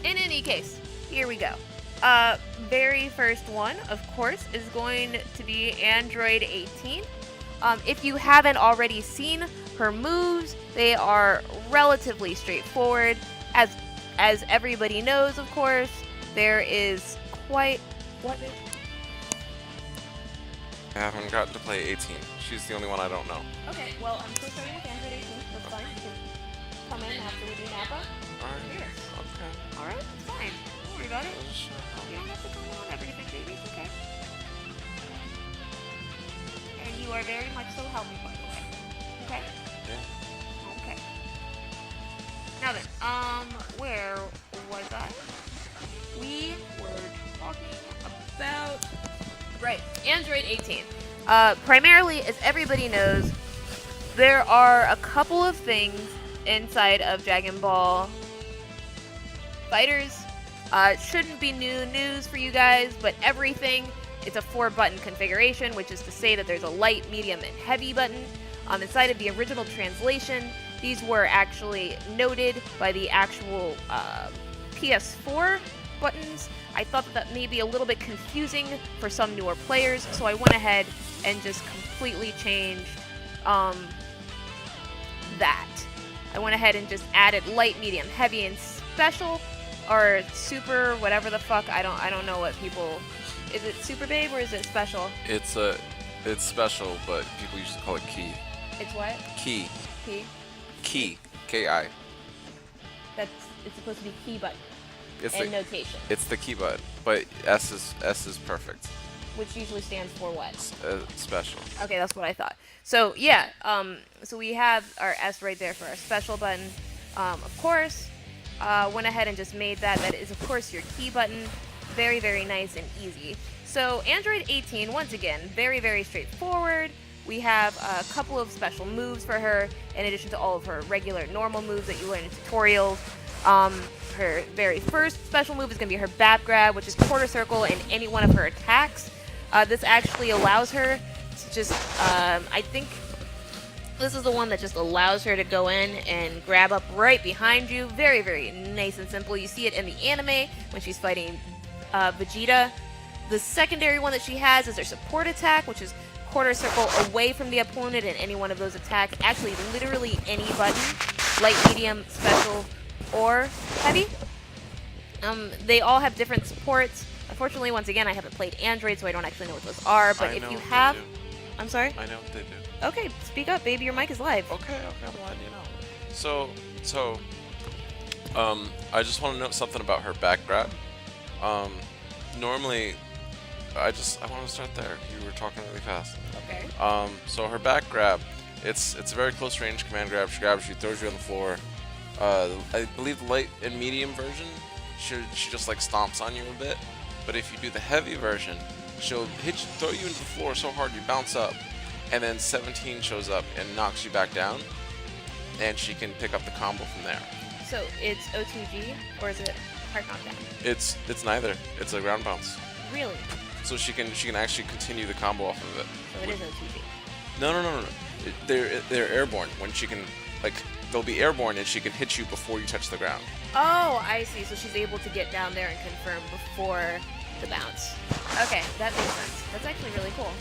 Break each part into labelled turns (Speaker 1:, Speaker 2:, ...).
Speaker 1: in any case, here we go. Very first one, of course, is going to be Android 18. If you haven't already seen her moves, they are relatively straightforward. As everybody knows, of course, there is quite... What is...
Speaker 2: I haven't gotten to play 18. She's the only one I don't know.
Speaker 1: Okay, well, I'm still starting with Android 18. That's fine. You can come in after we do Nappa.
Speaker 2: Alright.
Speaker 1: Beers.
Speaker 2: Okay.
Speaker 1: Alright, it's fine. Don't worry about it. You don't have to comment on everything, baby. It's okay. And you are very much so healthy, by the way. Okay?
Speaker 2: Yeah.
Speaker 1: Okay. Now then, where was I? We were talking about... Right, Android 18. Primarily, as everybody knows, there are a couple of things inside of Dragon Ball FighterZ. Shouldn't be new news for you guys, but everything is a 4-button configuration, which is to say that there's a light, medium, and heavy button. Inside of the original translation, these were actually noted by the actual PS4 buttons. I thought that may be a little bit confusing for some newer players, so I went ahead and just completely changed that. I went ahead and just added light, medium, heavy, and special, or super, whatever the fuck. I don't know what people... Is it super babe or is it special?
Speaker 2: It's special, but people used to call it key.
Speaker 1: It's what?
Speaker 2: Key.
Speaker 1: Key?
Speaker 2: Key. K-I.
Speaker 1: It's supposed to be key button.
Speaker 2: It's
Speaker 1: and notation.
Speaker 2: It's the key button, but S is perfect.
Speaker 1: Which usually stands for what?
Speaker 2: Special.
Speaker 1: Okay, that's what I thought. So yeah, so we have our S right there for our special button. Of course, went ahead and just made that. That is, of course, your key button. Very, very nice and easy. So Android 18, once again, very, very straightforward. We have a couple of special moves for her, in addition to all of her regular normal moves that you learn in tutorials. Her very first special move is going to be her Bat Grab, which is quarter circle in any one of her attacks. This actually allows her to just, I think this is the one that just allows her to go in and grab up right behind you. Very, very nice and simple. You see it in the anime when she's fighting Vegeta. The secondary one that she has is her support attack, which is quarter circle away from the opponent in any one of those attacks. Actually, literally any button. Light, medium, special, or heavy. They all have different supports. Unfortunately, once again, I haven't played Android, so I don't actually know what those are. But if you have... I'm sorry?
Speaker 2: I know what they do.
Speaker 1: Okay, speak up, baby. Your mic is live.
Speaker 2: Okay, I'm letting you know. So, I just want to note something about her back grab. Normally, I want to start there. You were talking really fast.
Speaker 1: Okay.
Speaker 2: So her back grab, it's a very close range command grab. She grabs you, throws you on the floor. I believe the light and medium version, she just like stomps on you a bit. But if you do the heavy version, she'll throw you into the floor so hard you bounce up, and then 17 shows up and knocks you back down, and she can pick up the combo from there.
Speaker 1: So it's OTG, or is it hard knockdown?
Speaker 2: It's neither. It's a ground bounce.
Speaker 1: Really?
Speaker 2: So she can actually continue the combo off of it.
Speaker 1: So it is OTG.
Speaker 2: No. They're airborne. When she can, like, they'll be airborne and she can hit you before you touch the ground.
Speaker 1: Oh, I see. So she's able to get down there and confirm before the bounce. Okay, that makes sense. That's actually really cool.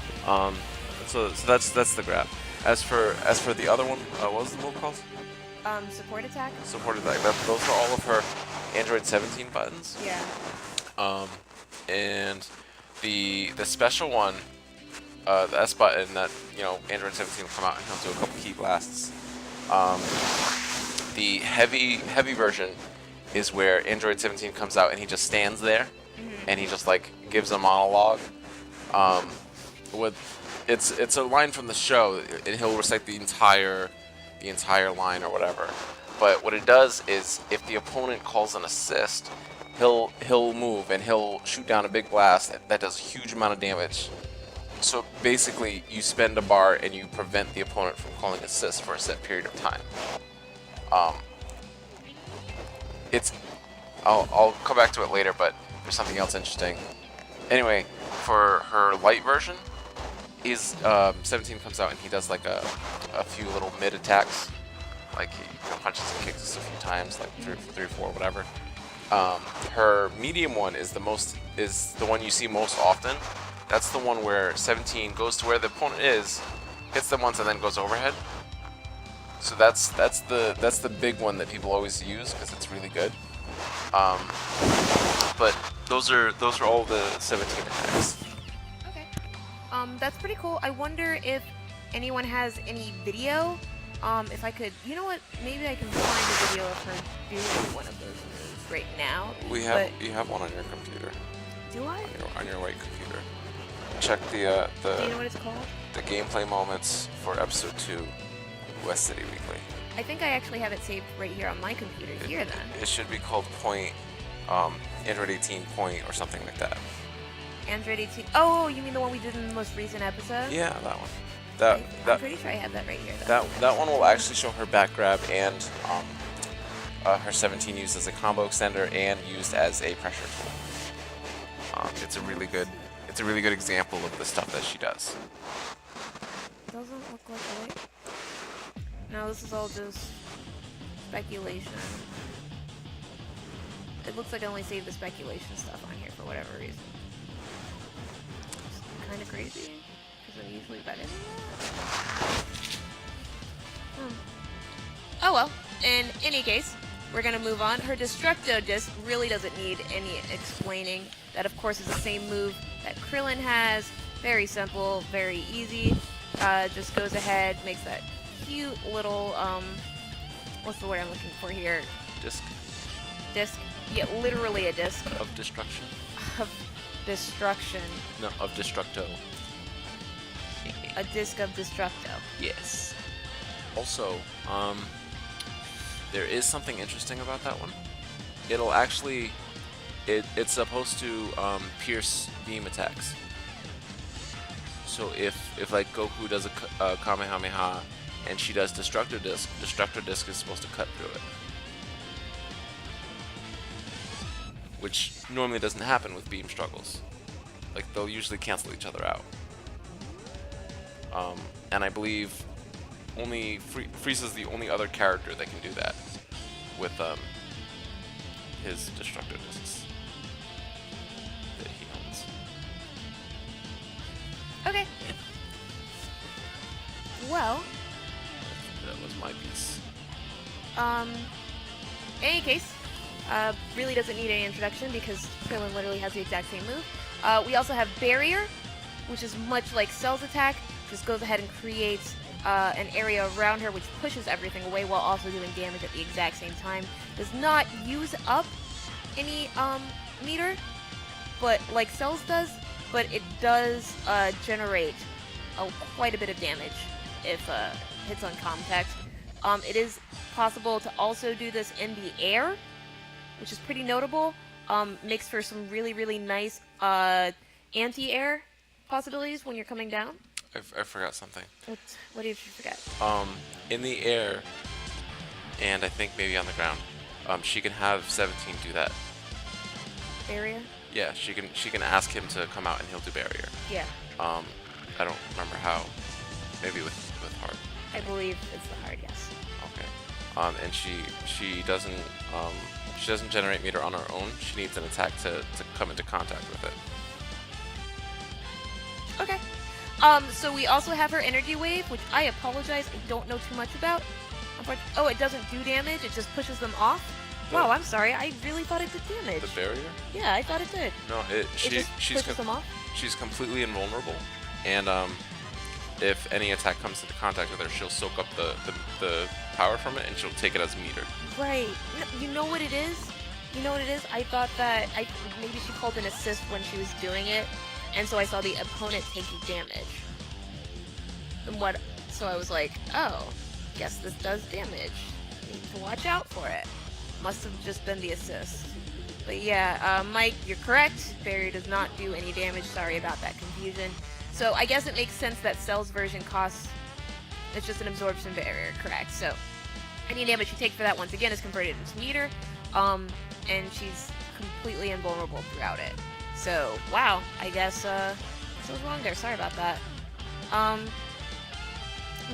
Speaker 2: So that's the grab. As for the other one, what was the move called?
Speaker 1: Support attack.
Speaker 2: Support attack. Those are all of her Android 17 buttons.
Speaker 1: Yeah.
Speaker 2: And the special one, the S button that Android 17 will come out and he'll do a couple key blasts. The heavy version is where Android 17 comes out and he just stands there, and he just like gives a monologue. It's a line from the show, and he'll recite the entire line or whatever. But what it does is, if the opponent calls an assist, he'll move and he'll shoot down a big blast that does a huge amount of damage. So basically, you spend a bar and you prevent the opponent from calling assist for a set period of time. I'll come back to it later, but there's something else interesting. Anyway, for her light version, 17 comes out and he does like a few little mid attacks, like he punches and kicks us a few times, like three or four, whatever. Her medium one is the one you see most often. That's the one where 17 goes to where the opponent is, hits them once, and then goes overhead. So that's the big one that people always use because it's really good. But those are all the 17 attacks.
Speaker 1: Okay. That's pretty cool. I wonder if anyone has any video. If I could, you know what? Maybe I can find a video of her doing one of those moves right now.
Speaker 2: You have one on your computer.
Speaker 1: Do I?
Speaker 2: On your white computer. Check the
Speaker 1: Do you know what it's called?
Speaker 2: the gameplay moments for episode 2, West City Weekly.
Speaker 1: I think I actually have it saved right here on my computer here then.
Speaker 2: It should be called Point, Android 18 Point or something like that.
Speaker 1: Android 18. Oh, you mean the one we did in the most recent episode?
Speaker 2: Yeah, that one.
Speaker 1: I'm pretty sure I have that right here.
Speaker 2: That one will actually show her back grab and her 17 used as a combo extender and used as a pressure tool. It's a really good example of the stuff that she does.
Speaker 1: Doesn't look like it. No, this is all just speculation. It looks like I only saved the speculation stuff on here for whatever reason. It's kind of crazy, because I'm usually better than that. Oh well, in any case, we're going to move on. Her Destructo Disc really doesn't need any explaining. That, of course, is the same move that Krillin has. Very simple, very easy. Just goes ahead, makes that cute little, what's the word I'm looking for here?
Speaker 2: Disc
Speaker 1: Disc? Yeah, literally a disc.
Speaker 2: of destruction.
Speaker 1: Of destruction.
Speaker 2: No, of Destructo.
Speaker 1: A disc of Destructo.
Speaker 2: Yes. Also, there is something interesting about that one. It'll actually, it's supposed to pierce beam attacks. So if like Goku does a Kamehameha and she does Destructo Disc is supposed to cut through it. Which normally doesn't happen with beam struggles. Like, they'll usually cancel each other out. And I believe only Frieza's the only other character that can do that with his Destructo Discs that he owns.
Speaker 1: Okay. Well,
Speaker 2: That was my piece.
Speaker 1: in any case, really doesn't need any introduction because Krillin literally has the exact same move. We also have Barrier, which is much like Cell's attack, just goes ahead and creates an area around her which pushes everything away while also doing damage at the exact same time. Does not use up any meter, but like Cell's does, but it does generate quite a bit of damage if hits on contact. It is possible to also do this in the air, which is pretty notable. Makes for some really, really nice anti-air possibilities when you're coming down.
Speaker 2: I forgot something.
Speaker 1: What did you forget?
Speaker 2: In the air, and I think maybe on the ground, she can have 17 do that.
Speaker 1: Barrier?
Speaker 2: Yeah, she can ask him to come out and he'll do barrier.
Speaker 1: Yeah.
Speaker 2: I don't remember how. Maybe with heart.
Speaker 1: I believe it's the hard, yes.
Speaker 2: Okay. And she doesn't generate meter on her own. She needs an attack to come into contact with it.
Speaker 1: Okay. So we also have her energy wave, which I apologize, I don't know too much about. Oh, it doesn't do damage, it just pushes them off? Wow, I'm sorry, I really thought it did damage.
Speaker 2: The barrier?
Speaker 1: Yeah, I thought it did.
Speaker 2: No,
Speaker 1: She's pushes them off?
Speaker 2: She's completely invulnerable, and if any attack comes into contact with her, she'll soak up the power from it, and she'll take it as meter.
Speaker 1: Right. You know what it is? You know what it is? I thought that maybe she called an assist when she was doing it, and so I saw the opponent taking damage. So I was like, oh, guess this does damage. Need to watch out for it. Must have just been the assist. But yeah, Mike, you're correct. Barrier does not do any damage. Sorry about that confusion. So I guess it makes sense that Cell's version costs, it's just an absorption barrier, correct? So any damage you take for that, once again, is converted into meter, and she's completely invulnerable throughout it. So, wow, I guess, I was wrong there, sorry about that.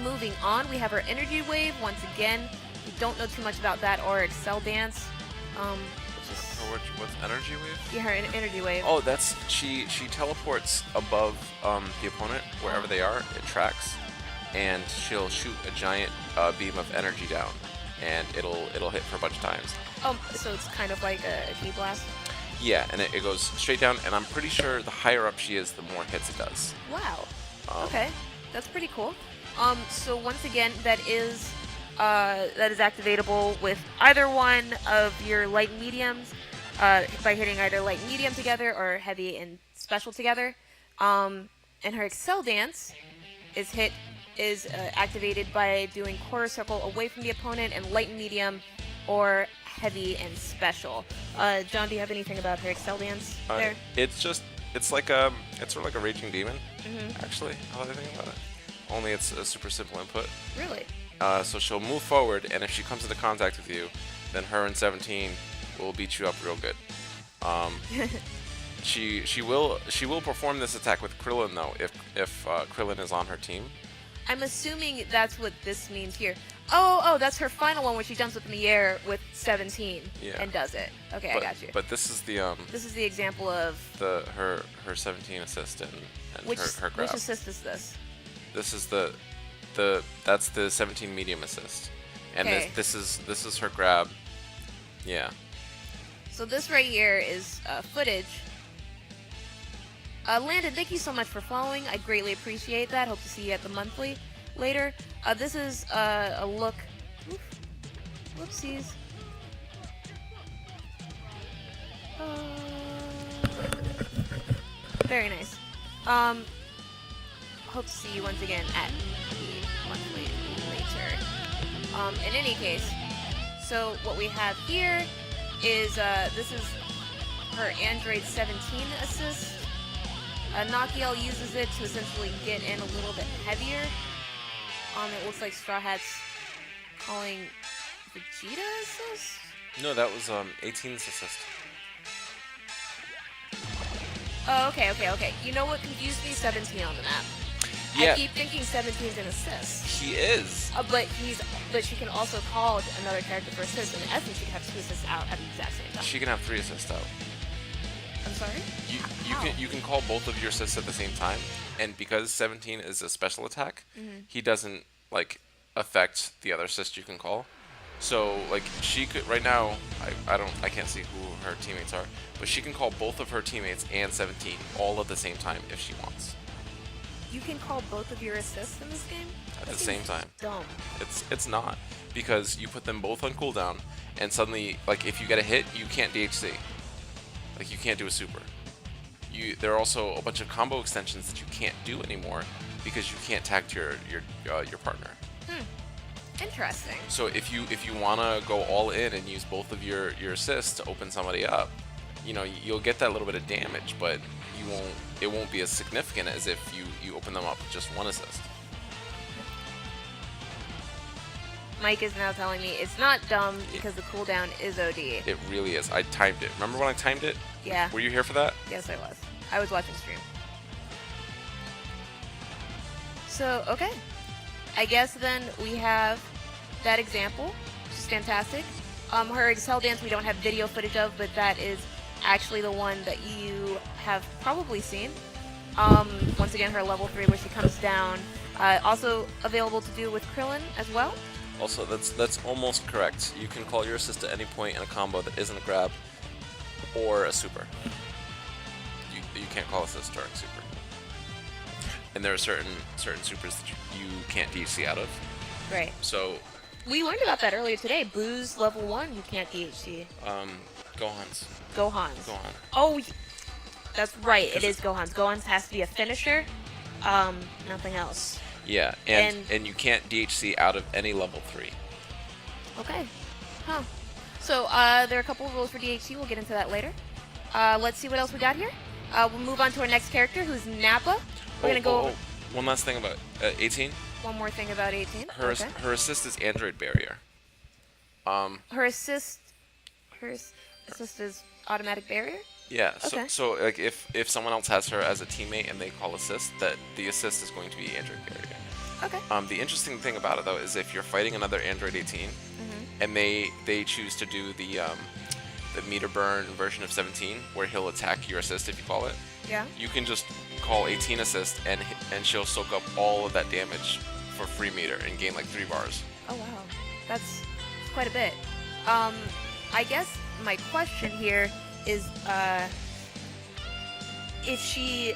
Speaker 1: Moving on, we have our energy wave, once again. We don't know too much about that or Excel Dance, which Just
Speaker 2: What's energy wave?
Speaker 1: yeah, her energy wave.
Speaker 2: Oh, that's she teleports above the opponent wherever they are. It tracks, and she'll shoot a giant beam of energy down, and it'll hit for a bunch of times.
Speaker 1: Oh, so it's kind of like a key blast.
Speaker 2: Yeah, and it goes straight down, and I'm pretty sure the higher up she is, the more hits it does.
Speaker 1: Wow. Okay, that's pretty cool. So once again, that is activatable with either one of your light and mediums, by hitting either light and medium together or heavy and special together. And her Excel Dance is activated by doing quarter circle away from the opponent and light and medium or heavy and special. John, do you have anything about her Excel Dance there?
Speaker 2: It's sort of like a raging demon. Actually, how do I think about it? Only it's a super simple input.
Speaker 1: Really?
Speaker 2: So she'll move forward, and if she comes into contact with you, then her and 17 will beat you up real good. She will perform this attack with Krillin though, if Krillin is on her team.
Speaker 1: I'm assuming that's what this means here. Oh, that's her final one where she jumps up in the air with 17 and does it. Okay, I got you.
Speaker 2: But this is the
Speaker 1: This is the example of
Speaker 2: her 17 assist and her grab.
Speaker 1: Which assist is this?
Speaker 2: This is that's the 17 medium assist, and
Speaker 1: Okay.
Speaker 2: this is her grab. Yeah.
Speaker 1: So this right here is footage. Landon, thank you so much for following. I greatly appreciate that. Hope to see you at the monthly later. This is a look. Oof, whoopsies. Very nice. Hope to see you once again at the monthly later. In any case, so what we have here is this is her Android 17 assist. Nakiel uses it to essentially get in a little bit heavier. It looks like Straw Hat's calling Vegeta assist?
Speaker 2: No, that was 18's assist.
Speaker 1: Oh, okay. You know what confused me? 17 on the map.
Speaker 2: Yeah.
Speaker 1: I keep thinking 17's an assist.
Speaker 2: He is.
Speaker 1: But she can also call another character for assist. In essence, she can have two assists out at the exact same time.
Speaker 2: She can have 3 assists out.
Speaker 1: I'm sorry?
Speaker 2: You can call both of your assists at the same time, and because 17 is a special attack, he doesn't like affect the other assist you can call. So like she could right now, I can't see who her teammates are, but she can call both of her teammates and 17 all at the same time if she wants.
Speaker 1: You can call both of your assists in this game?
Speaker 2: At the same time.
Speaker 1: Dumb.
Speaker 2: It's not, because you put them both on cooldown, and suddenly like if you get a hit, you can't DHC. Like you can't do a super. There are also a bunch of combo extensions that you can't do anymore because you can't tag to your partner.
Speaker 1: Interesting.
Speaker 2: So if you wanna go all in and use both of your assists to open somebody up, you'll get that little bit of damage, but it won't be as significant as if you open them up with just one assist.
Speaker 1: Mike is now telling me it's not dumb because the cooldown is OD.
Speaker 2: It really is. I timed it. Remember when I timed it?
Speaker 1: Yeah.
Speaker 2: Were you here for that?
Speaker 1: Yes, I was. I was watching stream. So, okay. I guess then we have that example, which is fantastic. Her Excel Dance we don't have video footage of, but that is actually the one that you have probably seen. Once again, her level 3 where she comes down. Also available to do with Krillin as well.
Speaker 2: Also, that's almost correct. You can call your assist at any point in a combo that isn't a grab or a super. You can't call assist during super. And there are certain supers that you can't DHC out of.
Speaker 1: Right.
Speaker 2: So
Speaker 1: we learned about that earlier today. Boo's level 1 you can't DHC.
Speaker 2: Gohan's.
Speaker 1: Gohan. Oh, that's right. It is Gohan's. Gohan's has to be a finisher. Nothing else.
Speaker 2: Yeah, and you can't DHC out of any level 3.
Speaker 1: Okay. Huh. So there are a couple of rules for DHC. We'll get into that later. Let's see what else we got here. We'll move on to our next character, who's Nappa. We're gonna go.
Speaker 2: One last thing about 18.
Speaker 1: One more thing about 18.
Speaker 2: Her assist is Android barrier.
Speaker 1: Her assist is automatic barrier.
Speaker 2: Yeah.
Speaker 1: Okay.
Speaker 2: So like if someone else has her as a teammate and they call assist, that the assist is going to be Android barrier.
Speaker 1: Okay.
Speaker 2: The interesting thing about it though is if you're fighting another Android 18, and they choose to do the the meter burn version of 17, where he'll attack your assist if you call it.
Speaker 1: Yeah.
Speaker 2: You can just call 18 assist and she'll soak up all of that damage for free meter and gain like 3 bars.
Speaker 1: Oh wow, that's quite a bit. I guess my question here is, if she,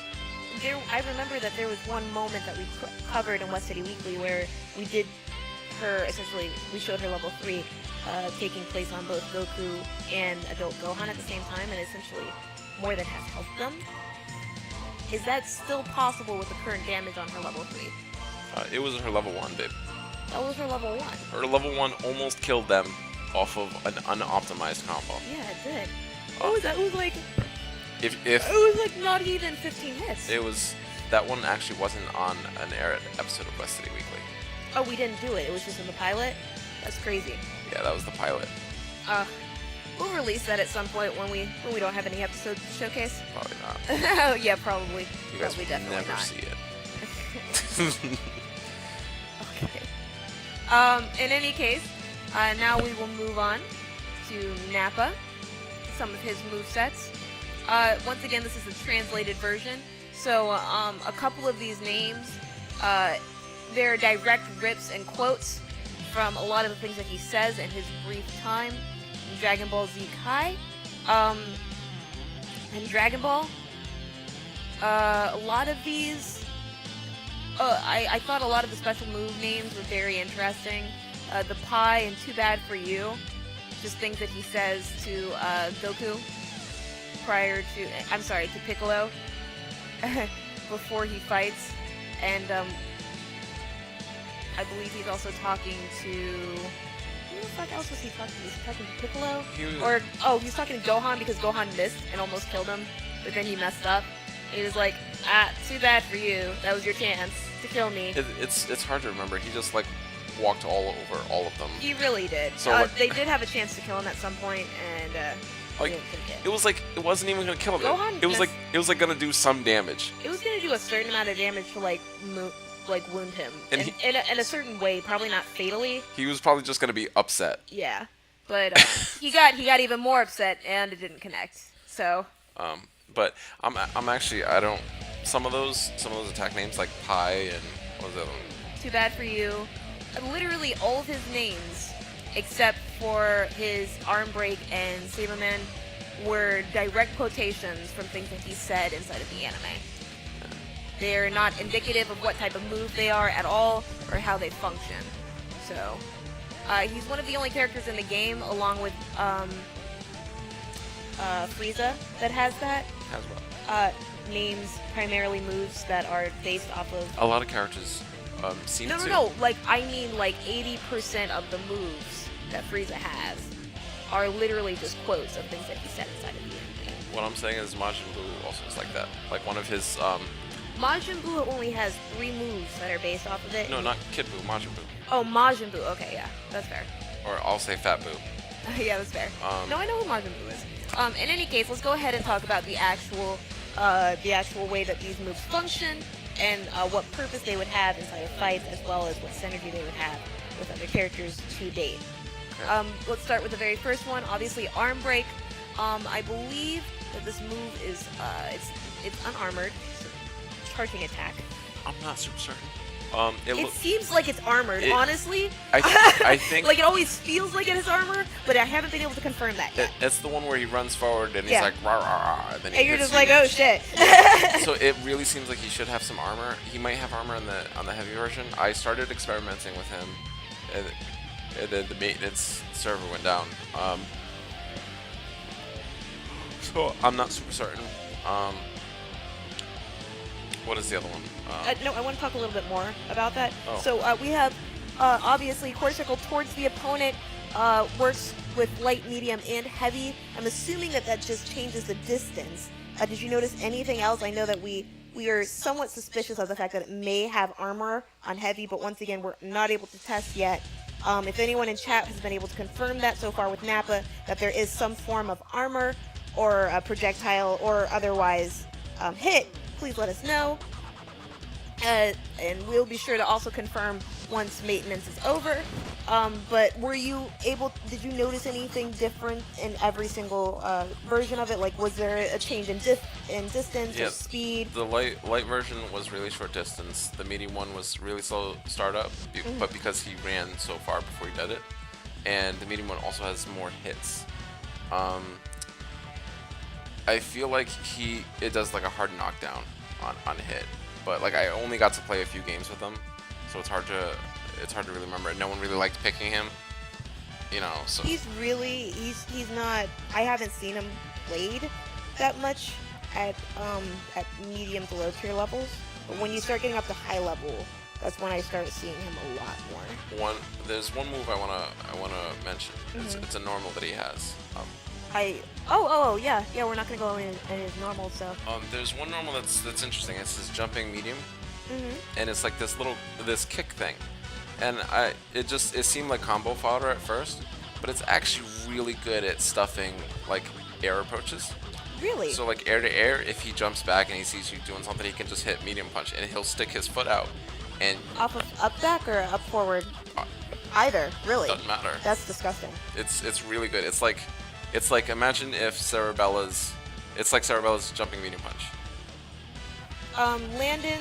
Speaker 1: I remember that there was one moment that we covered in West City Weekly where we did her, essentially, we showed her level 3 taking place on both Goku and adult Gohan at the same time, and essentially more than has helped them. Is that still possible with the current damage on her level 3?
Speaker 2: It was her level 1, babe.
Speaker 1: That was her level 1.
Speaker 2: Her level 1 almost killed them off of an unoptimized combo.
Speaker 1: Yeah, it did. What was that? It was like...
Speaker 2: If
Speaker 1: it was like not even 15 hits.
Speaker 2: It was... That one actually wasn't on an air episode of West City Weekly.
Speaker 1: Oh, we didn't do it. It was just in the pilot? That's crazy.
Speaker 2: Yeah, that was the pilot.
Speaker 1: We'll release that at some point when we don't have any episodes to showcase.
Speaker 2: Probably not.
Speaker 1: Oh, yeah, probably.
Speaker 2: You guys
Speaker 1: probably
Speaker 2: will
Speaker 1: definitely
Speaker 2: never
Speaker 1: not.
Speaker 2: see it.
Speaker 1: Okay. In any case, now we will move on to Nappa, some of his movesets. Once again, this is the translated version. So, a couple of these names, they're direct rips and quotes from a lot of the things that he says in his brief time in Dragon Ball Z Kai. In Dragon Ball, a lot of these, I thought a lot of the special move names were very interesting. The Pie and Too Bad For You, just things that he says to Goku prior to, to Piccolo before he fights. And I believe he's also talking to, who the fuck else was he talking to? Was he talking to Piccolo? He's talking to Gohan because Gohan missed and almost killed him, but then he messed up. And he was like, too bad for you. That was your chance to kill me.
Speaker 2: It's hard to remember. He just like walked all over all of them.
Speaker 1: He really did.
Speaker 2: So
Speaker 1: they did have a chance to kill him at some point, and
Speaker 2: like, it was like it wasn't even gonna kill him.
Speaker 1: Gohan
Speaker 2: it was like gonna do some damage.
Speaker 1: It was gonna do a certain amount of damage to like wound him in a certain way, probably not fatally. He
Speaker 2: was probably just gonna be upset.
Speaker 1: Yeah, but he got even more upset, and it didn't connect. So.
Speaker 2: But I'm actually some of those attack names like Pie and what was the other one?
Speaker 1: Too Bad For You. Literally all of his names, except for his arm break and Saberman, were direct quotations from things that he said inside of the anime. They're not indicative of what type of move they are at all, or how they function. So, he's one of the only characters in the game, along with Frieza, that has that.
Speaker 2: Has what?
Speaker 1: Names, primarily moves that are based off of...
Speaker 2: A lot of characters seem to...
Speaker 1: No, like, I mean, like, 80% of the moves that Frieza has are literally just quotes of things that he said inside of the anime.
Speaker 2: What I'm saying is Majin Buu also is like that. Like, one of his,
Speaker 1: Majin Buu only has 3 moves that are based off of it.
Speaker 2: No, not Kid Buu, Majin Buu.
Speaker 1: Oh, Majin Buu. Okay, yeah, that's fair.
Speaker 2: Or I'll say Fat Buu.
Speaker 1: Yeah, that's fair. No, I know who Majin Buu is. In any case, let's go ahead and talk about the actual way that these moves function and what purpose they would have inside of fights, as well as what synergy they would have with other characters to date. Okay. Let's start with the very first one. Obviously, Arm Break. I believe that this move is it's unarmored, so charging attack.
Speaker 2: I'm not super certain.
Speaker 1: It seems like it's armored, honestly.
Speaker 2: I think
Speaker 1: like it always feels like it is armor, but I haven't been able to confirm that yet.
Speaker 2: It's the one where he runs forward and he's like rah rah rah, and then
Speaker 1: and you're just like, oh shit.
Speaker 2: So it really seems like he should have some armor. He might have armor on the heavy version. I started experimenting with him, and then the maintenance server went down. So I'm not super certain. What is the other one?
Speaker 1: No, I want to talk a little bit more about that.
Speaker 2: Oh.
Speaker 1: So we have, obviously, Core Circle towards the opponent works with light, medium, and heavy. I'm assuming that just changes the distance. Did you notice anything else? I know that we are somewhat suspicious of the fact that it may have armor on heavy, but once again, we're not able to test yet. If anyone in chat has been able to confirm that so far with Nappa, that there is some form of armor or a projectile or otherwise hit, please let us know. And we'll be sure to also confirm once maintenance is over. But were you able? Did you notice anything different in every single version of it? Like, was there a change in distance or
Speaker 2: Yeah,
Speaker 1: speed?
Speaker 2: the light version was really short distance. The medium one was really slow startup, but because he ran so far before he did it, and the medium one also has more hits. I feel like it does like a hard knockdown on hit, but like I only got to play a few games with him, so it's hard to really remember. No one really liked picking him, So
Speaker 1: He's not. I haven't seen him played that much at medium to low tier levels. But when you start getting up to high level, that's when I start seeing him a lot more.
Speaker 2: There's one move I wanna mention. It's a normal that he has.
Speaker 1: Yeah, we're not gonna go in his normal, so.
Speaker 2: There's one normal that's interesting. It's his jumping medium, and it's like this kick thing, and it seemed like combo fodder at first, but it's actually really good at stuffing like air approaches.
Speaker 1: Really?
Speaker 2: So like air to air, if he jumps back and he sees you doing something, he can just hit medium punch, and he'll stick his foot out, and
Speaker 1: off of up back or up forward? Either, really.
Speaker 2: Doesn't matter.
Speaker 1: That's disgusting.
Speaker 2: It's really good. It's like imagine if it's like Cerebella's jumping medium punch.
Speaker 1: Landon,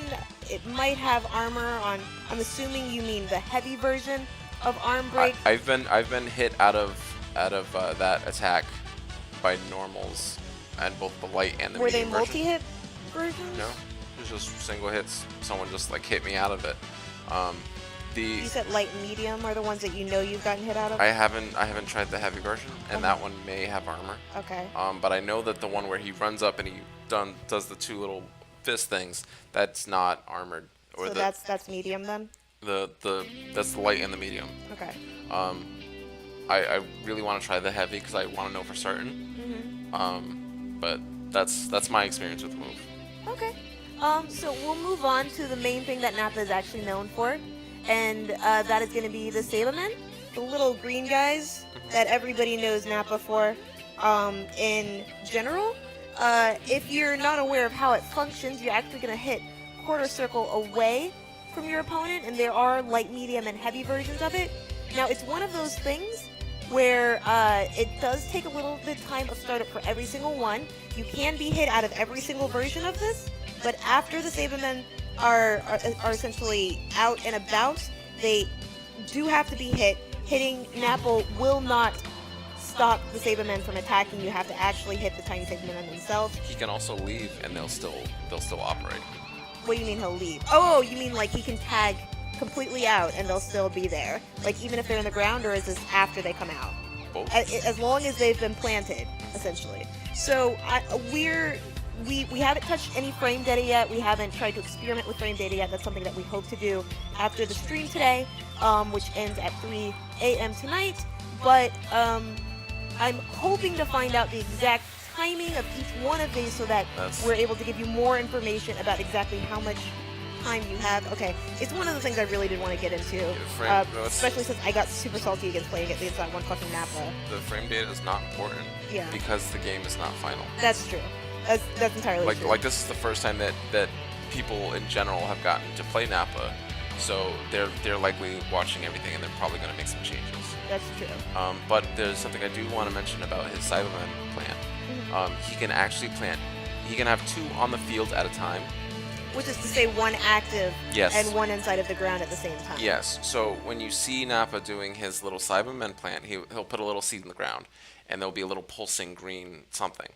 Speaker 1: it might have armor on. I'm assuming you mean the heavy version of arm break.
Speaker 2: I've been hit out of that attack by normals and both the light and the
Speaker 1: Were they
Speaker 2: medium version.
Speaker 1: multi-hit versions?
Speaker 2: No, it was just single hits. Someone just like hit me out of it.
Speaker 1: You said light and medium are the ones that you know you've gotten hit out of?
Speaker 2: I haven't tried the heavy version, and that one may have armor.
Speaker 1: Okay.
Speaker 2: But I know that the one where he runs up and he does the two little fist things, that's not armored.
Speaker 1: Or so that's medium then?
Speaker 2: That's the light and the medium.
Speaker 1: Okay.
Speaker 2: I really want to try the heavy because I want to know for certain. But that's my experience with the move.
Speaker 1: Okay. So we'll move on to the main thing that Nappa is actually known for, and that is going to be the Sabermen, the little green guys that everybody knows Nappa for. In general, if you're not aware of how it functions, you're actually going to hit quarter circle away from your opponent, and there are light, medium, and heavy versions of it. Now, it's one of those things where it does take a little bit of time of startup for every single one. You can be hit out of every single version of this, but after the Sabermen are essentially out and about, they do have to be hit. Hitting Nappa will not stop the Sabermen from attacking. You have to actually hit the tiny Sabermen themselves.
Speaker 2: He can also leave, and they'll still operate.
Speaker 1: What do you mean he'll leave? Oh, you mean like he can tag completely out and they'll still be there? Like even if they're in the ground, or is this after they come out?
Speaker 2: Both.
Speaker 1: As long as they've been planted, essentially. So we haven't touched any frame data yet. We haven't tried to experiment with frame data yet. That's something that we hope to do after the stream today, which ends at 3 a.m. tonight. But I'm hoping to find out the exact timing of each one of these so that we're able to give you more information about exactly how much time you have. Okay, it's one of the things I really did want to get into, especially since I got super salty against playing it against that one fucking Nappa.
Speaker 2: The frame data is not important because the game is not final.
Speaker 1: That's true. That's entirely true.
Speaker 2: Like this is the first time that people in general have gotten to play Nappa, so they're likely watching everything and they're probably going to make some changes.
Speaker 1: That's true.
Speaker 2: But there's something I do want to mention about his Cyberman plant. He can actually plant. He can have two on the field at a time.
Speaker 1: Which is to say one active
Speaker 2: yes.
Speaker 1: and one inside of the ground at the same time.
Speaker 2: Yes. So when you see Nappa doing his little Cyberman plant, he'll put a little seed in the ground, and there'll be a little pulsing green something.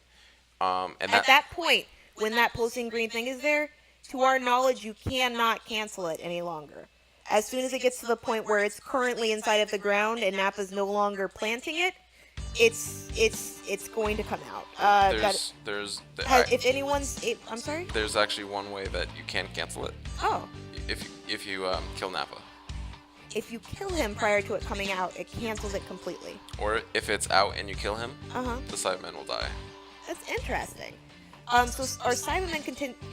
Speaker 2: And
Speaker 1: at that point, when that pulsing green thing is there, to our knowledge, you cannot cancel it any longer. As soon as it gets to the point where it's currently inside of the ground and Nappa's no longer planting it, it's going to come out. If anyone's, I'm sorry.
Speaker 2: There's actually one way that you can cancel it.
Speaker 1: Oh.
Speaker 2: If you kill Nappa.
Speaker 1: If you kill him prior to it coming out, it cancels it completely.
Speaker 2: Or if it's out and you kill him, the Cyberman will die.
Speaker 1: That's interesting. So are Cybermen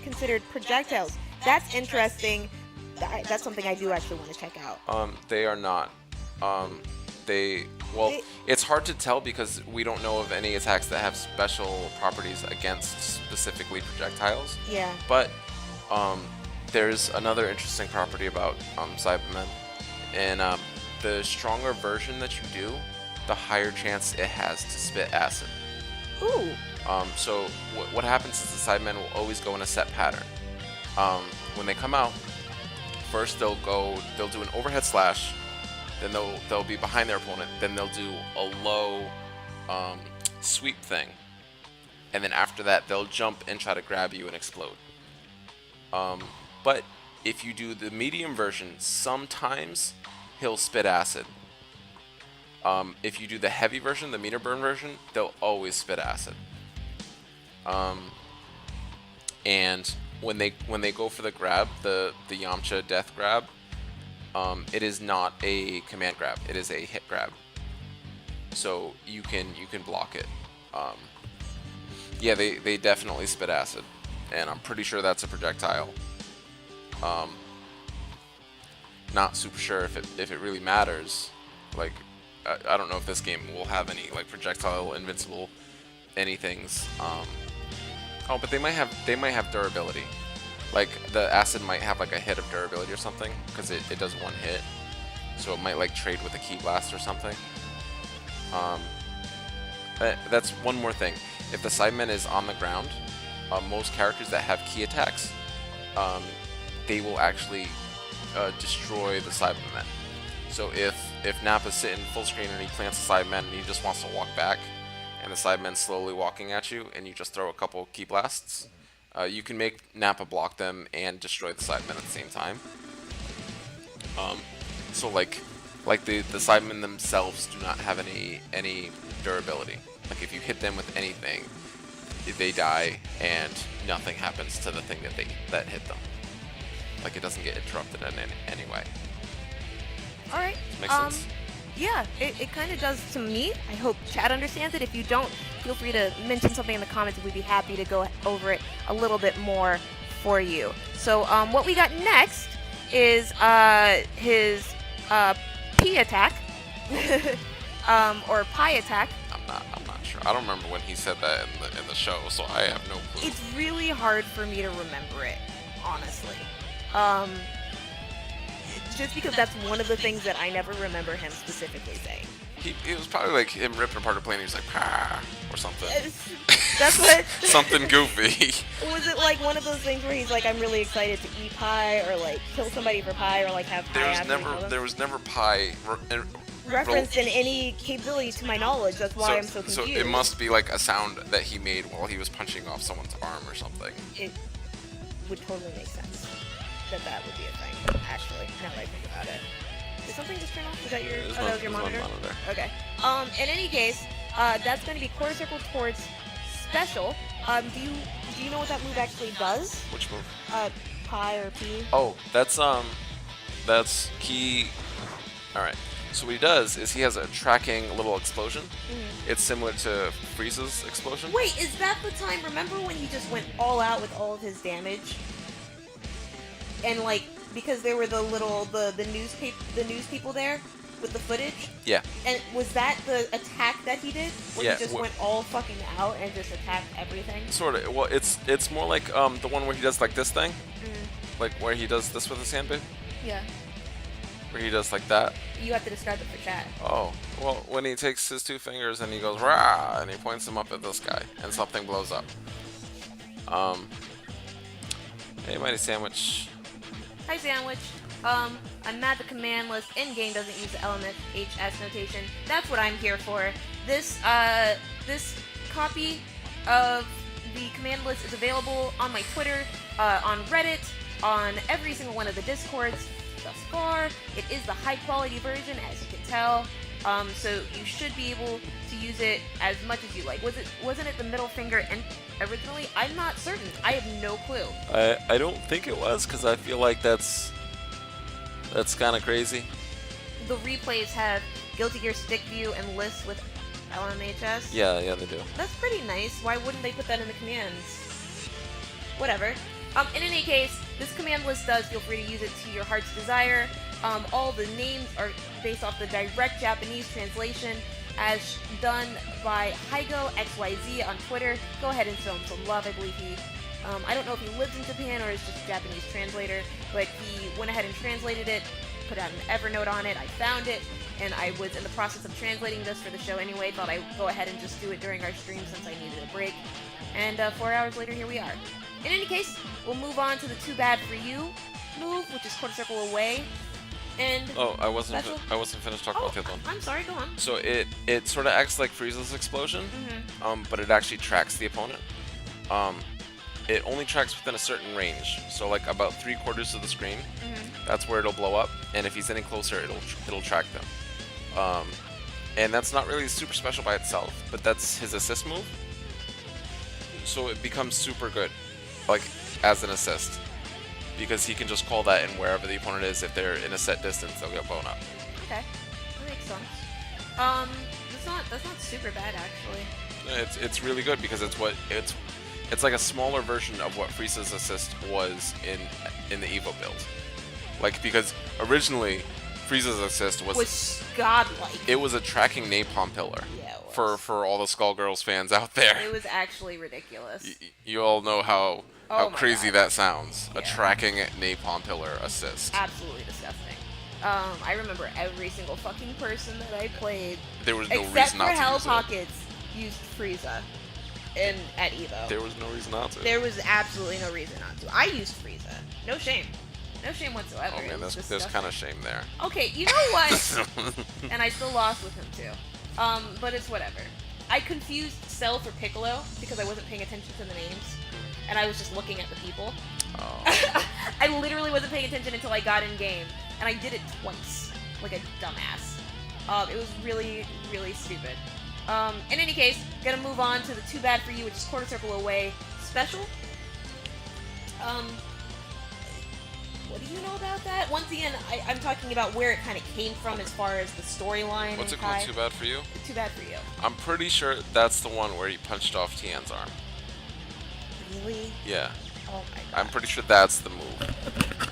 Speaker 1: considered projectiles? That's interesting. That's something I do actually want to check out.
Speaker 2: They are not. It's hard to tell because we don't know of any attacks that have special properties against specifically projectiles.
Speaker 1: Yeah.
Speaker 2: But there's another interesting property about Cybermen, and the stronger version that you do, the higher chance it has to spit acid.
Speaker 1: Ooh.
Speaker 2: So what happens is the sidemen will always go in a set pattern. When they come out, first they'll do an overhead slash, then they'll be behind their opponent, then they'll do a low sweep thing, and then after that they'll jump and try to grab you and explode. But if you do the medium version, sometimes he'll spit acid. If you do the heavy version, the meter burn version, they'll always spit acid. And when they go for the grab, the Yamcha death grab, it is not a command grab. It is a hit grab. So you can block it. Yeah, they definitely spit acid, and I'm pretty sure that's a projectile. Not super sure if it really matters. Like, I don't know if this game will have any like projectile invincible anythings. Oh, but they might have durability. Like the acid might have like a hit of durability or something, because it does one hit, so it might like trade with a ki blast or something. That's one more thing. If the sideman is on the ground, most characters that have ki attacks, they will actually destroy the sideman. So if Nappa's sitting full screen and he plants a sideman and he just wants to walk back, and the sideman's slowly walking at you, and you just throw a couple ki blasts, you can make Nappa block them and destroy the sidemen at the same time. So like the sidemen themselves do not have any durability. Like if you hit them with anything, they die and nothing happens to the thing that hit them. Like it doesn't get interrupted in any way.
Speaker 1: All right.
Speaker 2: Makes sense?
Speaker 1: Yeah, it kind of does to me. I hope chat understands it. If you don't, feel free to mention something in the comments, and we'd be happy to go over it a little bit more for you. So what we got next is his P attack, or Pi attack.
Speaker 2: I'm not sure. I don't remember when he said that in the show, so I have no clue.
Speaker 1: It's really hard for me to remember it, honestly. Just because that's one of the things that I never remember him specifically saying.
Speaker 2: It was probably like him ripping apart a plane. He was like, "Pah," or something.
Speaker 1: That's what.
Speaker 2: Something goofy.
Speaker 1: Was it like one of those things where he's like, "I'm really excited to eat pie," or like kill somebody for pie, or like have pie?
Speaker 2: There was never pie
Speaker 1: referenced in any capability to my knowledge. That's why I'm so confused.
Speaker 2: So it must be like a sound that he made while he was punching off someone's arm or something.
Speaker 1: It would totally make sense that would be a thing, actually, now that I think about it. Did something just turn off? Was that that was your monitor? Okay. In any case, that's going to be quarter circle towards special. Do you know what that move actually does?
Speaker 2: Which move?
Speaker 1: Pi or P.
Speaker 2: Oh, that's key. All right. So what he does is he has a tracking little explosion. Mm-hmm. It's similar to Frieza's explosion.
Speaker 1: Wait, is that the time? Remember when he just went all out with all of his damage? And like, because there were the news people there with the footage.
Speaker 2: Yeah.
Speaker 1: And was that the attack that he did? Where he just went all fucking out and just attacked everything?
Speaker 2: Sort of. Well, it's more like the one where he does like this thing, like where he does this with his hand, babe.
Speaker 1: Yeah.
Speaker 2: Where he does like that.
Speaker 1: You have to describe it for chat.
Speaker 2: Oh, well, when he takes his two fingers and he goes rah, and he points them up at this guy, and something blows up. Hey, Mighty Sandwich.
Speaker 1: Hi, Sandwich. I'm mad the command list in-game doesn't use the LMFHS notation. That's what I'm here for. This copy of the command list is available on my Twitter, on Reddit, on every single one of the Discords thus far. It is the high-quality version, as you can tell. So you should be able to use it as much as you like. Wasn't it the middle finger originally? I'm not certain. I have no clue.
Speaker 2: I don't think it was, because I feel like that's kind of crazy.
Speaker 1: The replays have Guilty Gear Stick View and list with LMHS.
Speaker 2: Yeah, they do.
Speaker 1: That's pretty nice. Why wouldn't they put that in the commands? Whatever. In any case, this command list does feel free to use it to your heart's desire. All the names are based off the direct Japanese translation as done by Hygo XYZ on Twitter. Go ahead and show him some love. I believe he, I don't know if he lives in Japan or is just a Japanese translator, but he went ahead and translated it put out an Evernote on it. I found it, and I was in the process of translating this for the show anyway. Thought I'd go ahead and just do it during our stream since I needed a break. And 4 hours later, here we are. In any case, we'll move on to the Too Bad For You move, which is quarter circle away. And
Speaker 2: I wasn't finished talking about the other one.
Speaker 1: I'm sorry, go on.
Speaker 2: So it sort of acts like Frieza's explosion, but it actually tracks the opponent. It only tracks within a certain range, so like about 3/4 of the screen. That's where it'll blow up, and if he's any closer, it'll track them. And that's not really super special by itself, but that's his assist move. So it becomes super good, like as an assist, because he can just call that in wherever the opponent is. If they're in a set distance, they'll get blown up.
Speaker 1: Okay, that makes sense. That's not super bad actually.
Speaker 2: It's really good because it's like a smaller version of what Frieza's assist was in the Evo build. Like, because originally Frieza's assist
Speaker 1: was godlike.
Speaker 2: It was a tracking napalm pillar.
Speaker 1: Yeah, it was.
Speaker 2: For all the Skullgirls fans out there.
Speaker 1: It was actually ridiculous.
Speaker 2: You all know how crazy
Speaker 1: God.
Speaker 2: that sounds.
Speaker 1: Yeah.
Speaker 2: A tracking napalm pillar assist.
Speaker 1: Absolutely disgusting. I remember every single fucking person that I played,
Speaker 2: There was no
Speaker 1: except
Speaker 2: reason
Speaker 1: for
Speaker 2: not to
Speaker 1: Hell
Speaker 2: use
Speaker 1: Pockets, used Frieza at Evo.
Speaker 2: There was no reason not to.
Speaker 1: There was absolutely no reason not to. I used Frieza. No shame. No shame whatsoever.
Speaker 2: Oh man, there's kind of shame there.
Speaker 1: Okay, you know what? And I still lost with him too. But it's whatever. I confused Cell for Piccolo because I wasn't paying attention to the names, and I was just looking at the people.
Speaker 2: Oh.
Speaker 1: I literally wasn't paying attention until I got in game, and I did it twice, like a dumbass. It was really, really stupid. In any case, gonna move on to the Too Bad For You, which is quarter circle away special. What do you know about that? Once again, I'm talking about where it kind of came from as far as the storyline.
Speaker 2: What's it called? Too Bad For You?
Speaker 1: Too Bad For You.
Speaker 2: I'm pretty sure that's the one where he punched off Tian's arm.
Speaker 1: Really?
Speaker 2: Yeah.
Speaker 1: Oh my god.
Speaker 2: I'm pretty sure that's the move.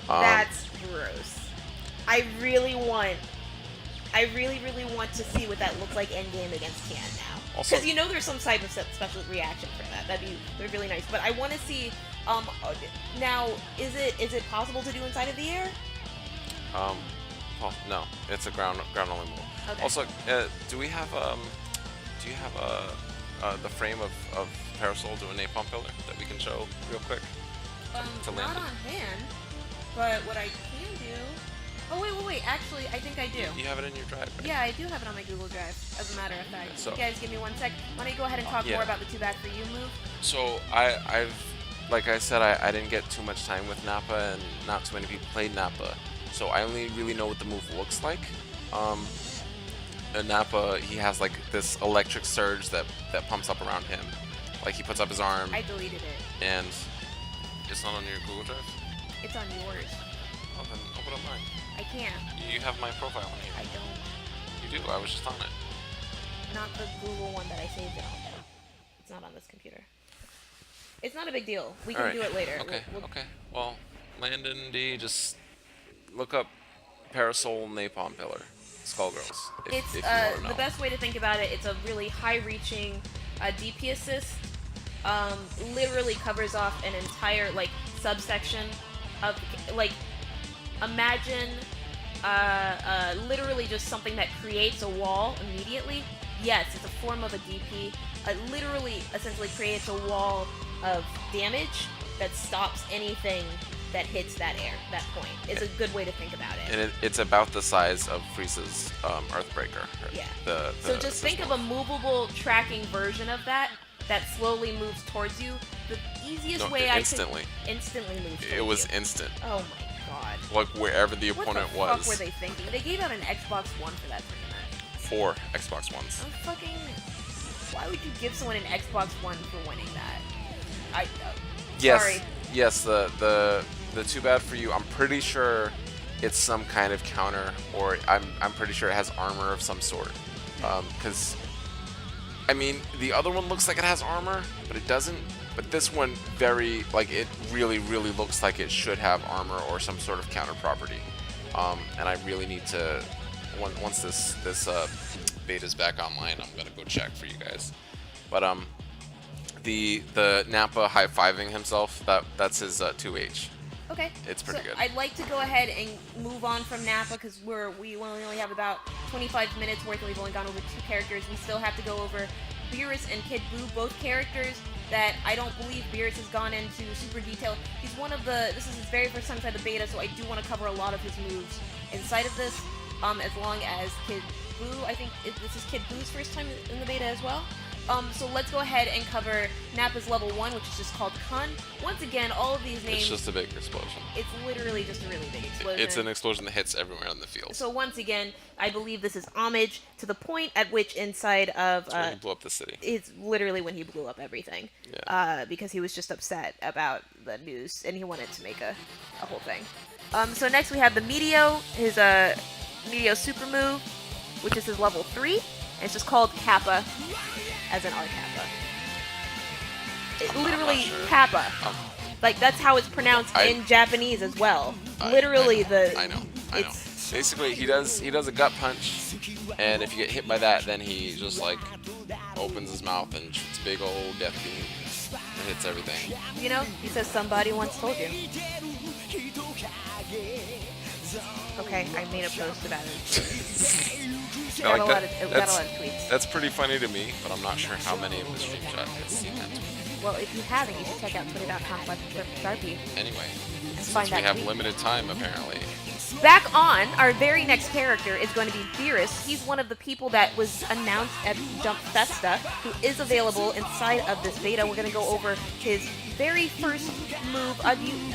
Speaker 1: That's gross. I really, really want to see what that looks like endgame against Tian now. Because you know there's some type of special reaction for that. That'd be really nice. But I want to see. Now, is it possible to do inside of the air?
Speaker 2: Well, no, it's a ground only move.
Speaker 1: Okay.
Speaker 2: Also, do you have the frame of Parasol doing napalm pillar that we can show real quick? To land
Speaker 1: Not
Speaker 2: it?
Speaker 1: on hand, but what I can do. Oh wait. Actually, I think I do.
Speaker 2: You have it in your drive, right?
Speaker 1: Yeah, I do have it on my Google Drive. As a matter of fact.
Speaker 2: So-
Speaker 1: You guys, give me 1 sec. Why don't you go ahead and talk
Speaker 2: Yeah.
Speaker 1: more about the Too Bad For You move?
Speaker 2: So I've like I said, I didn't get too much time with Nappa, and not too many people played Nappa, so I only really know what the move looks like. And Nappa, he has like this electric surge that pumps up around him. Like he puts up his arm,
Speaker 1: I deleted it.
Speaker 2: and it's not on your Google Drive.
Speaker 1: It's on yours.
Speaker 2: Oh, then open up mine.
Speaker 1: I can't.
Speaker 2: You have my profile on
Speaker 1: I
Speaker 2: here.
Speaker 1: don't.
Speaker 2: You do. I was just on it.
Speaker 1: Not the Google one that I saved it on. It's not on this computer. It's not a big deal. We can
Speaker 2: Alright.
Speaker 1: do it later.
Speaker 2: Okay.
Speaker 1: We'll-
Speaker 2: Okay. Well, Landon D, just look up Parasol Napalm Pillar, Skullgirls.
Speaker 1: It's
Speaker 2: if you want to know.
Speaker 1: the best way to think about it. It's a really high-reaching DP assist. Literally covers off an entire like subsection of like imagine literally just something that creates a wall immediately. Yes, it's a form of a DP. It literally essentially creates a wall of damage that stops anything that hits that point. It's a good way to think about it.
Speaker 2: And it's about the size of Frieza's Earthbreaker.
Speaker 1: Yeah.
Speaker 2: So
Speaker 1: just think of a movable tracking version of that slowly moves towards you. The easiest way
Speaker 2: instantly.
Speaker 1: I could instantly move towards
Speaker 2: It was
Speaker 1: you.
Speaker 2: instant.
Speaker 1: Oh my god.
Speaker 2: Like wherever the
Speaker 1: What
Speaker 2: opponent
Speaker 1: the
Speaker 2: was.
Speaker 1: fuck were they thinking? They gave out an Xbox One for that pretty much.
Speaker 2: 4 Xbox Ones.
Speaker 1: I'm fucking. Why would you give someone an Xbox One for winning that?
Speaker 2: Yes.
Speaker 1: Sorry.
Speaker 2: Yes. The Too Bad For You. I'm pretty sure it's some kind of counter, or I'm pretty sure it has armor of some sort. Because I mean, the other one looks like it has armor, but it doesn't. But this one, it really looks like it should have armor or some sort of counter property. And I really need to, once this beta's back online, I'm gonna go check for you guys. But the Nappa high-fiving himself, that's his 2H.
Speaker 1: Okay.
Speaker 2: It's pretty good.
Speaker 1: I'd like to go ahead and move on from Nappa because we only have about 25 minutes worth, and we've only gone over 2 characters. We still have to go over Beerus and Kid Buu, both characters that I don't believe Beerus has gone into super detail. He's one of the. This is his very first time inside the beta, so I do want to cover a lot of his moves inside of this. As long as Kid Buu, I think this is Kid Buu's first time in the beta as well. So let's go ahead and cover Nappa's level 1, which is just called Kun. Once again, all of these names...
Speaker 2: It's just a big explosion.
Speaker 1: It's literally just a really big explosion.
Speaker 2: It's an explosion that hits everywhere in the field.
Speaker 1: So once again, I believe this is homage to the point at which inside of...
Speaker 2: It's when he blew up the city.
Speaker 1: It's literally when he blew up everything.
Speaker 2: Yeah.
Speaker 1: Because he was just upset about the news, and he wanted to make a whole thing. So next we have the Meteo, his Meteo super move, which is his level 3. And it's just called Kappa. As in our Kappa. Literally
Speaker 2: sure.
Speaker 1: Kappa. Like that's how it's pronounced in Japanese as well. Literally
Speaker 2: I know. Basically, he does a gut punch, and if you get hit by that, then he just like opens his mouth and shoots a big old death beam and hits everything.
Speaker 1: You know, he says somebody once told you. Okay, I made a post about it. Got a lot of tweets.
Speaker 2: That's pretty funny to me, but I'm not sure how many of the stream chat has seen that tweet.
Speaker 1: Well, if you haven't, you should check out twitter.com/Sharpie.
Speaker 2: Anyway,
Speaker 1: since
Speaker 2: we have limited time, apparently.
Speaker 1: Back on, our very next character is going to be Beerus. He's one of the people that was announced at Jump Festa, who is available inside of this beta. We're going to go over his very first move.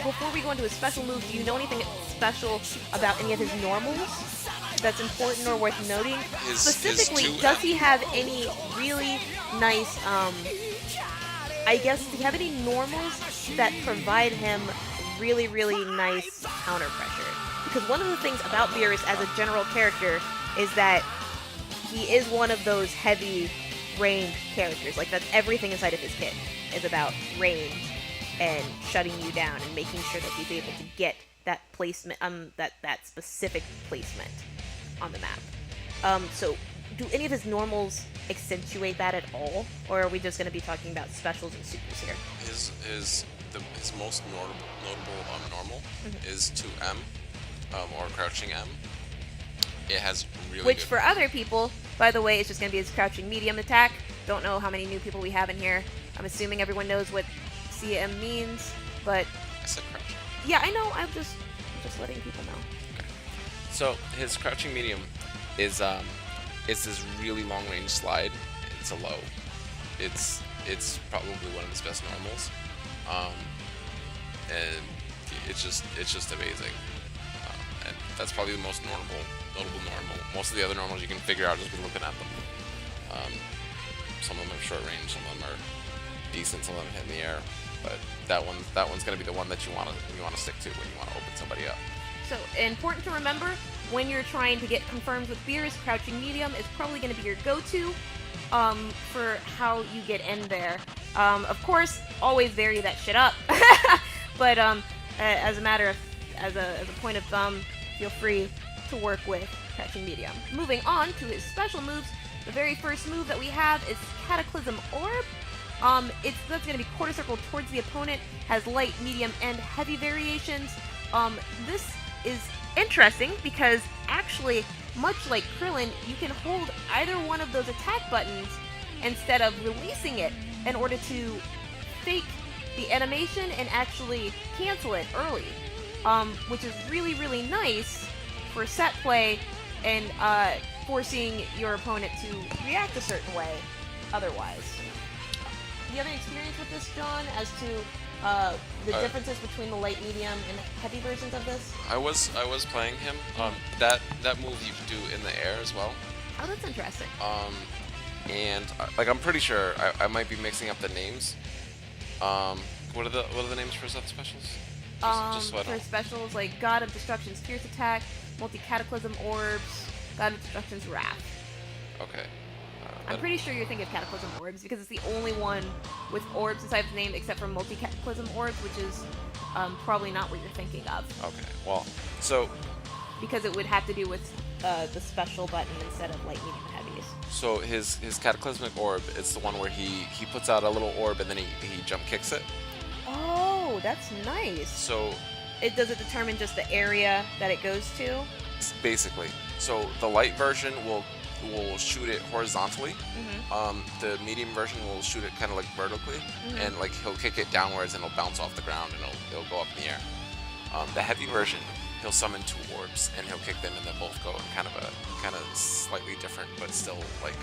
Speaker 1: Before we go into his special moves, do you know anything special about any of his normals that's important or worth noting? Specifically, does he have any really nice, I guess, do he have any normals that provide him really, really nice counter pressure? Because one of the things about Beerus as a general character is that he is one of those heavy range characters. Like, that's everything inside of his kit is about range and shutting you down and making sure that he's able to get that placement, that specific placement on the map. So, do any of his normals accentuate that at all, or are we just going to be talking about specials and supers here?
Speaker 2: His most notable normal is 2M, or crouching M. It has really
Speaker 1: Which
Speaker 2: good...
Speaker 1: for other people, by the way, is just going to be his crouching medium attack. Don't know how many new people we have in here. I'm assuming everyone knows what CM means, but...
Speaker 2: I said crouching.
Speaker 1: Yeah, I know. I'm just letting people know.
Speaker 2: Okay. So his crouching medium is this really long range slide. It's a low. It's probably one of his best normals, and it's just amazing. And that's probably the most notable normal. Most of the other normals you can figure out just by looking at them. Some of them are short range, some of them are decent, some of them hit in the air. But that one's gonna be the one that you wanna stick to when you wanna open somebody up.
Speaker 1: So important to remember when you're trying to get confirmed with Beers, crouching medium is probably going to be your go-to for how you get in there. Of course, always vary that shit up. But as a point of thumb, feel free to work with crouching medium. Moving on to his special moves, the very first move that we have is Cataclysm Orb. That's going to be quarter circle towards the opponent, has light, medium, and heavy variations. This is interesting because actually, much like Krillin, you can hold either one of those attack buttons instead of releasing it in order to fake the animation and actually cancel it early, which is really, really nice for set play and forcing your opponent to react a certain way otherwise. Do you have any experience with this, John, as to the differences between the light, medium, and heavy versions of this?
Speaker 2: I was playing him. That move you do in the air as well.
Speaker 1: Oh, that's interesting.
Speaker 2: And like I'm pretty sure I might be mixing up the names. What are the names for sub specials? Just so I
Speaker 1: for specials like God of Destruction's Fierce Attack, Multi-Cataclysm Orbs, God of Destruction's Wrath.
Speaker 2: Okay.
Speaker 1: I'm pretty sure you're thinking of Cataclysm Orbs because it's the only one with orbs inside the name except for Multi-Cataclysm Orbs, which is probably not what you're thinking of.
Speaker 2: Okay, well, so...
Speaker 1: Because it would have to do with the special button instead of light, medium, and heavies.
Speaker 2: So his Cataclysmic Orb, it's the one where he puts out a little orb and then he jump kicks it.
Speaker 1: Oh, that's nice.
Speaker 2: So
Speaker 1: Does it determine just the area that it goes to?
Speaker 2: Basically. So the light version will shoot it horizontally. The medium version will shoot it kind of like vertically, and like he'll kick it downwards and it'll bounce off the ground and it'll go up in the air. The heavy version, he'll summon 2 orbs and he'll kick them and they'll both go in kind of slightly different but still like,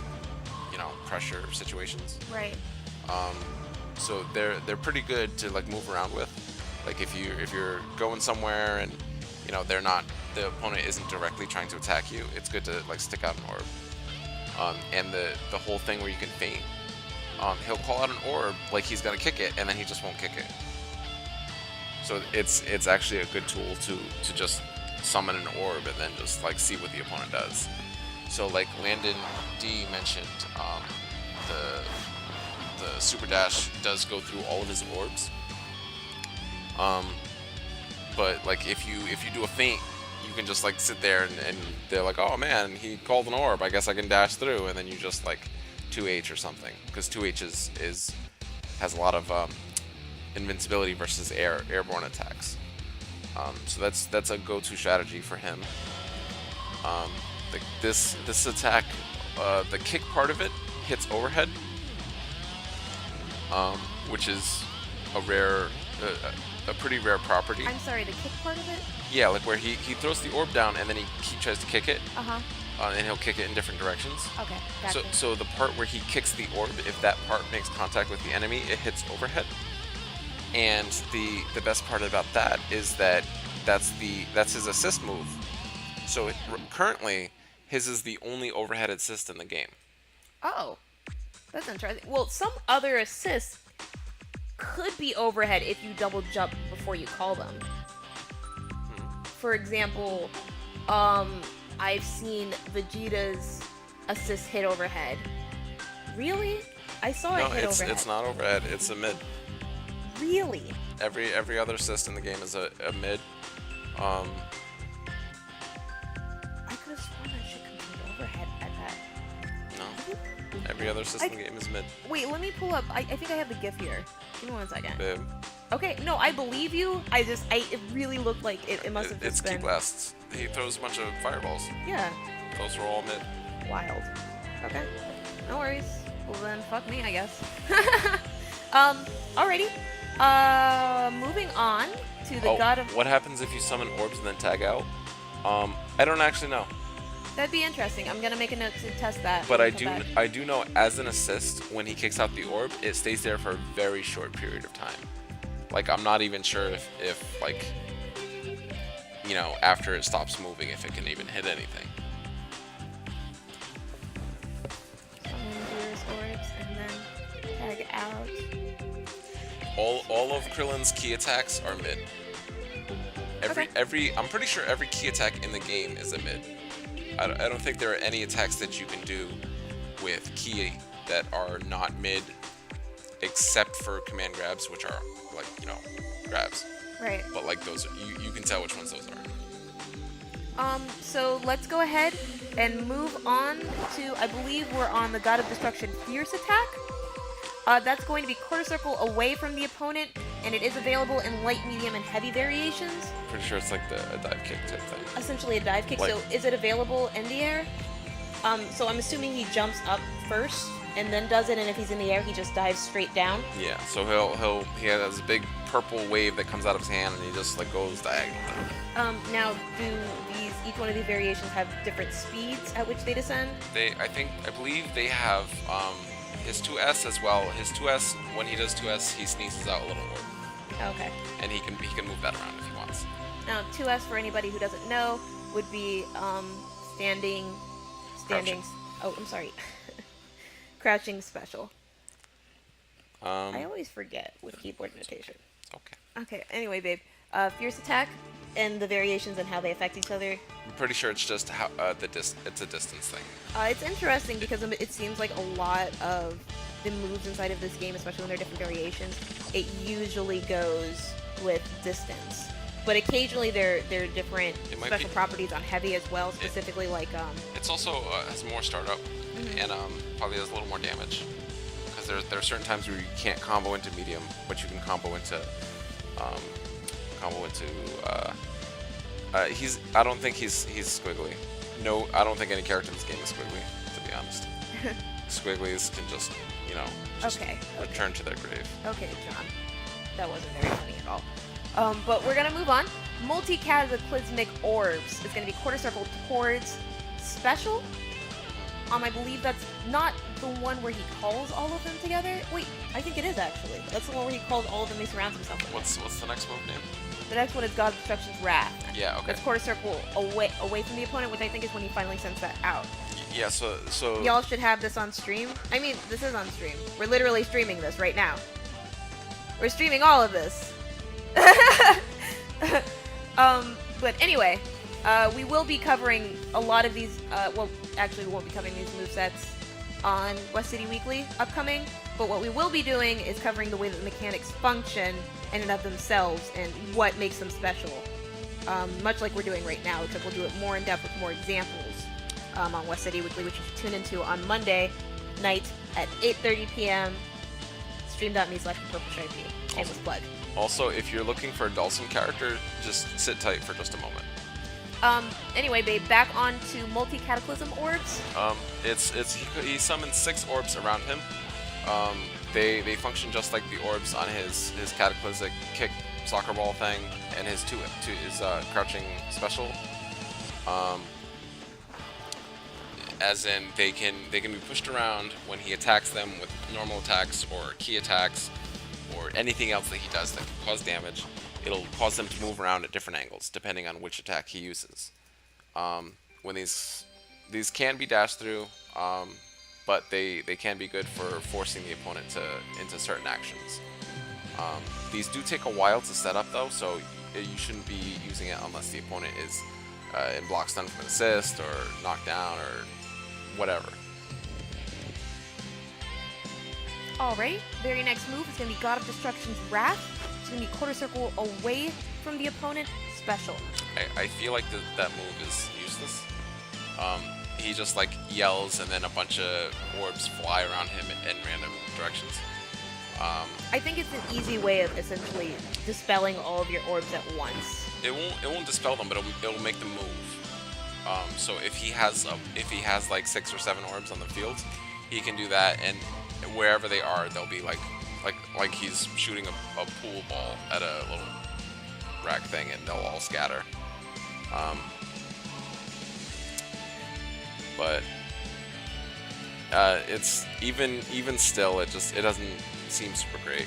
Speaker 2: you know, pressure situations.
Speaker 1: Right.
Speaker 2: So they're pretty good to like move around with. Like if you're going somewhere and you know the opponent isn't directly trying to attack you, it's good to like stick out an orb. And the whole thing where you can feint, he'll call out an orb like he's gonna kick it, and then he just won't kick it. So it's actually a good tool to just summon an orb and then just like see what the opponent does. So like Landon D mentioned, the super dash does go through all of his orbs. But like if you do a feint, you can just like sit there and they're like, oh man, he called an orb, I guess I can dash through, and then you just like 2H or something, because 2H has a lot of invincibility versus airborne attacks. So that's a go-to strategy for him. This attack, the kick part of it hits overhead, which is a pretty rare property.
Speaker 1: I'm sorry, the kick part of it?
Speaker 2: Yeah, like where he throws the orb down and then he tries to kick it. And he'll kick it in different directions.
Speaker 1: Okay, gotcha.
Speaker 2: So the part where he kicks the orb, if that part makes contact with the enemy, it hits overhead. And the best part about that is that that's his assist move. So currently, his is the only overhead assist in the game.
Speaker 1: Oh, that's interesting. Well, some other assists could be overhead if you double jump before you call them. For example, I've seen Vegeta's assist hit overhead. Really? I saw it hit overhead.
Speaker 2: It's not overhead. It's a mid.
Speaker 1: Really?
Speaker 2: Every other assist in the game is a mid.
Speaker 1: I could have sworn that shit could be overhead at that.
Speaker 2: No. Every other assist in the game is mid.
Speaker 1: Wait, let me pull up. I think I have the GIF here. Give me 1 second.
Speaker 2: Babe.
Speaker 1: Okay, no, I believe you. It really looked like it must have just
Speaker 2: It's
Speaker 1: been.
Speaker 2: Ki blasts. He throws a bunch of fireballs.
Speaker 1: Yeah.
Speaker 2: Those are all mid.
Speaker 1: Wild. Okay. No worries. Well then, fuck me, I guess. Alrighty. Moving on to the god of.
Speaker 2: What happens if you summon orbs and then tag out? I don't actually know.
Speaker 1: That'd be interesting. I'm gonna make a note to test that.
Speaker 2: But I do know as an assist, when he kicks out the orb, it stays there for a very short period of time. Like I'm not even sure if like, you know, after it stops moving, if it can even hit anything.
Speaker 1: Beers orbs and then tag out.
Speaker 2: All of Krillin's key attacks are mid. I'm pretty sure every key attack in the game is a mid. I don't think there are any attacks that you can do with ki that are not mid, except for command grabs, which are like, you know, grabs.
Speaker 1: Right.
Speaker 2: But like those, you can tell which ones those are.
Speaker 1: So let's go ahead and move on to, I believe we're on the God of Destruction Fierce attack. That's going to be quarter circle away from the opponent, and it is available in light, medium, and heavy variations.
Speaker 2: Pretty sure it's like a dive kick type thing.
Speaker 1: Essentially a dive kick. So is it available in the air? So I'm assuming he jumps up first and then does it, and if he's in the air, he just dives straight down.
Speaker 2: Yeah. So he has this big purple wave that comes out of his hand, and he just like goes diagonal.
Speaker 1: Now, do each one of these variations have different speeds at which they descend?
Speaker 2: I believe they have his 2S as well. His 2S, when he does 2S, he sneezes out a little orb.
Speaker 1: Okay.
Speaker 2: And he can move that around if he wants.
Speaker 1: Now, 2S, for anybody who doesn't know, would be standing.
Speaker 2: Crouching.
Speaker 1: Oh, I'm sorry. Crouching special. I
Speaker 2: Um,
Speaker 1: always forget with keyboard notation.
Speaker 2: okay.
Speaker 1: Okay. Anyway, babe. Fierce attack and the variations and how they affect each other.
Speaker 2: I'm pretty sure it's just how it's a distance thing.
Speaker 1: It's interesting because it seems like a lot of the moves inside of this game, especially when they're different variations, it usually goes with distance. But occasionally there are different special properties on heavy as well, specifically
Speaker 2: It's also has more startup and probably has a little more damage, because there are certain times where you can't combo into medium, but you can combo into combo into. I don't think he's squiggly. No, I don't think any character in this game is squiggly. To be honest, squigglies can just return to their grave.
Speaker 1: Okay, John. That wasn't very funny at all. But we're gonna move on. Multi-cataclysmic orbs is gonna be quarter circle towards special. I believe that's not the one where he calls all of them together. Wait, I think it is actually. That's the one where he calls all of them and he surrounds himself with them.
Speaker 2: What's the next move name?
Speaker 1: The next one is God of Destruction's Wrath.
Speaker 2: Yeah, okay.
Speaker 1: That's quarter circle away from the opponent, which I think is when he finally sends that out.
Speaker 2: Yeah, so
Speaker 1: y'all should have this on stream. I mean, this is on stream. We're literally streaming this right now. We're streaming all of this. But anyway, we will be covering a lot of these. Well, actually, we won't be covering these movesets on West City Weekly upcoming. But what we will be doing is covering the way that the mechanics function in and of themselves and what makes them special. Much like we're doing right now, except we'll do it more in depth with more examples on West City Weekly, which you should tune into on Monday night at 8:30 p.m. Stream.me/purplestripey. Shameless plug.
Speaker 2: Also, if you're looking for a Dulcim character, just sit tight for just a moment.
Speaker 1: Anyway, babe, back on to multi-cataclysm orbs.
Speaker 2: He summons 6 orbs around him. They function just like the orbs on his cataclysmic kick soccer ball thing and his crouching special. As in, they can be pushed around when he attacks them with normal attacks or key attacks or anything else that he does that can cause damage. It'll cause them to move around at different angles depending on which attack he uses. When these can be dashed through, but they can be good for forcing the opponent into certain actions. These do take a while to set up though, so you shouldn't be using it unless the opponent is in block stun from an assist or knocked down or whatever.
Speaker 1: Alright, very next move is going to be God of Destruction's Wrath. It's going to be quarter circle away from the opponent, special.
Speaker 2: I feel like that move is useless. He just like yells and then a bunch of orbs fly around him in random directions.
Speaker 1: I think it's an easy way of essentially dispelling all of your orbs at once.
Speaker 2: It won't dispel them, but it'll make them move. So if he has like 6 or 7 orbs on the field, he can do that, and wherever they are, they'll be like he's shooting a pool ball at a little rack thing, and they'll all scatter. But it's even still, it doesn't seem super great.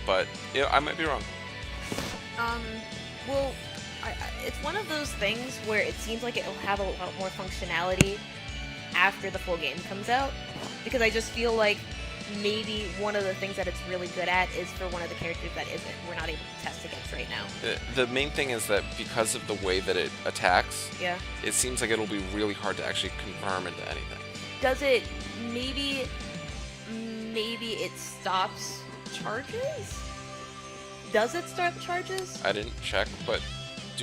Speaker 2: But I might be wrong.
Speaker 1: Well, it's one of those things where it seems like it'll have a lot more functionality after the full game comes out, because I just feel like maybe one of the things that it's really good at is for one of the characters that we're not able to test against right now.
Speaker 2: The main thing is that because of the way that it attacks,
Speaker 1: yeah,
Speaker 2: it seems like it'll be really hard to actually confirm into anything.
Speaker 1: Does it maybe it stops charges? Does it stop charges?
Speaker 2: I didn't check, but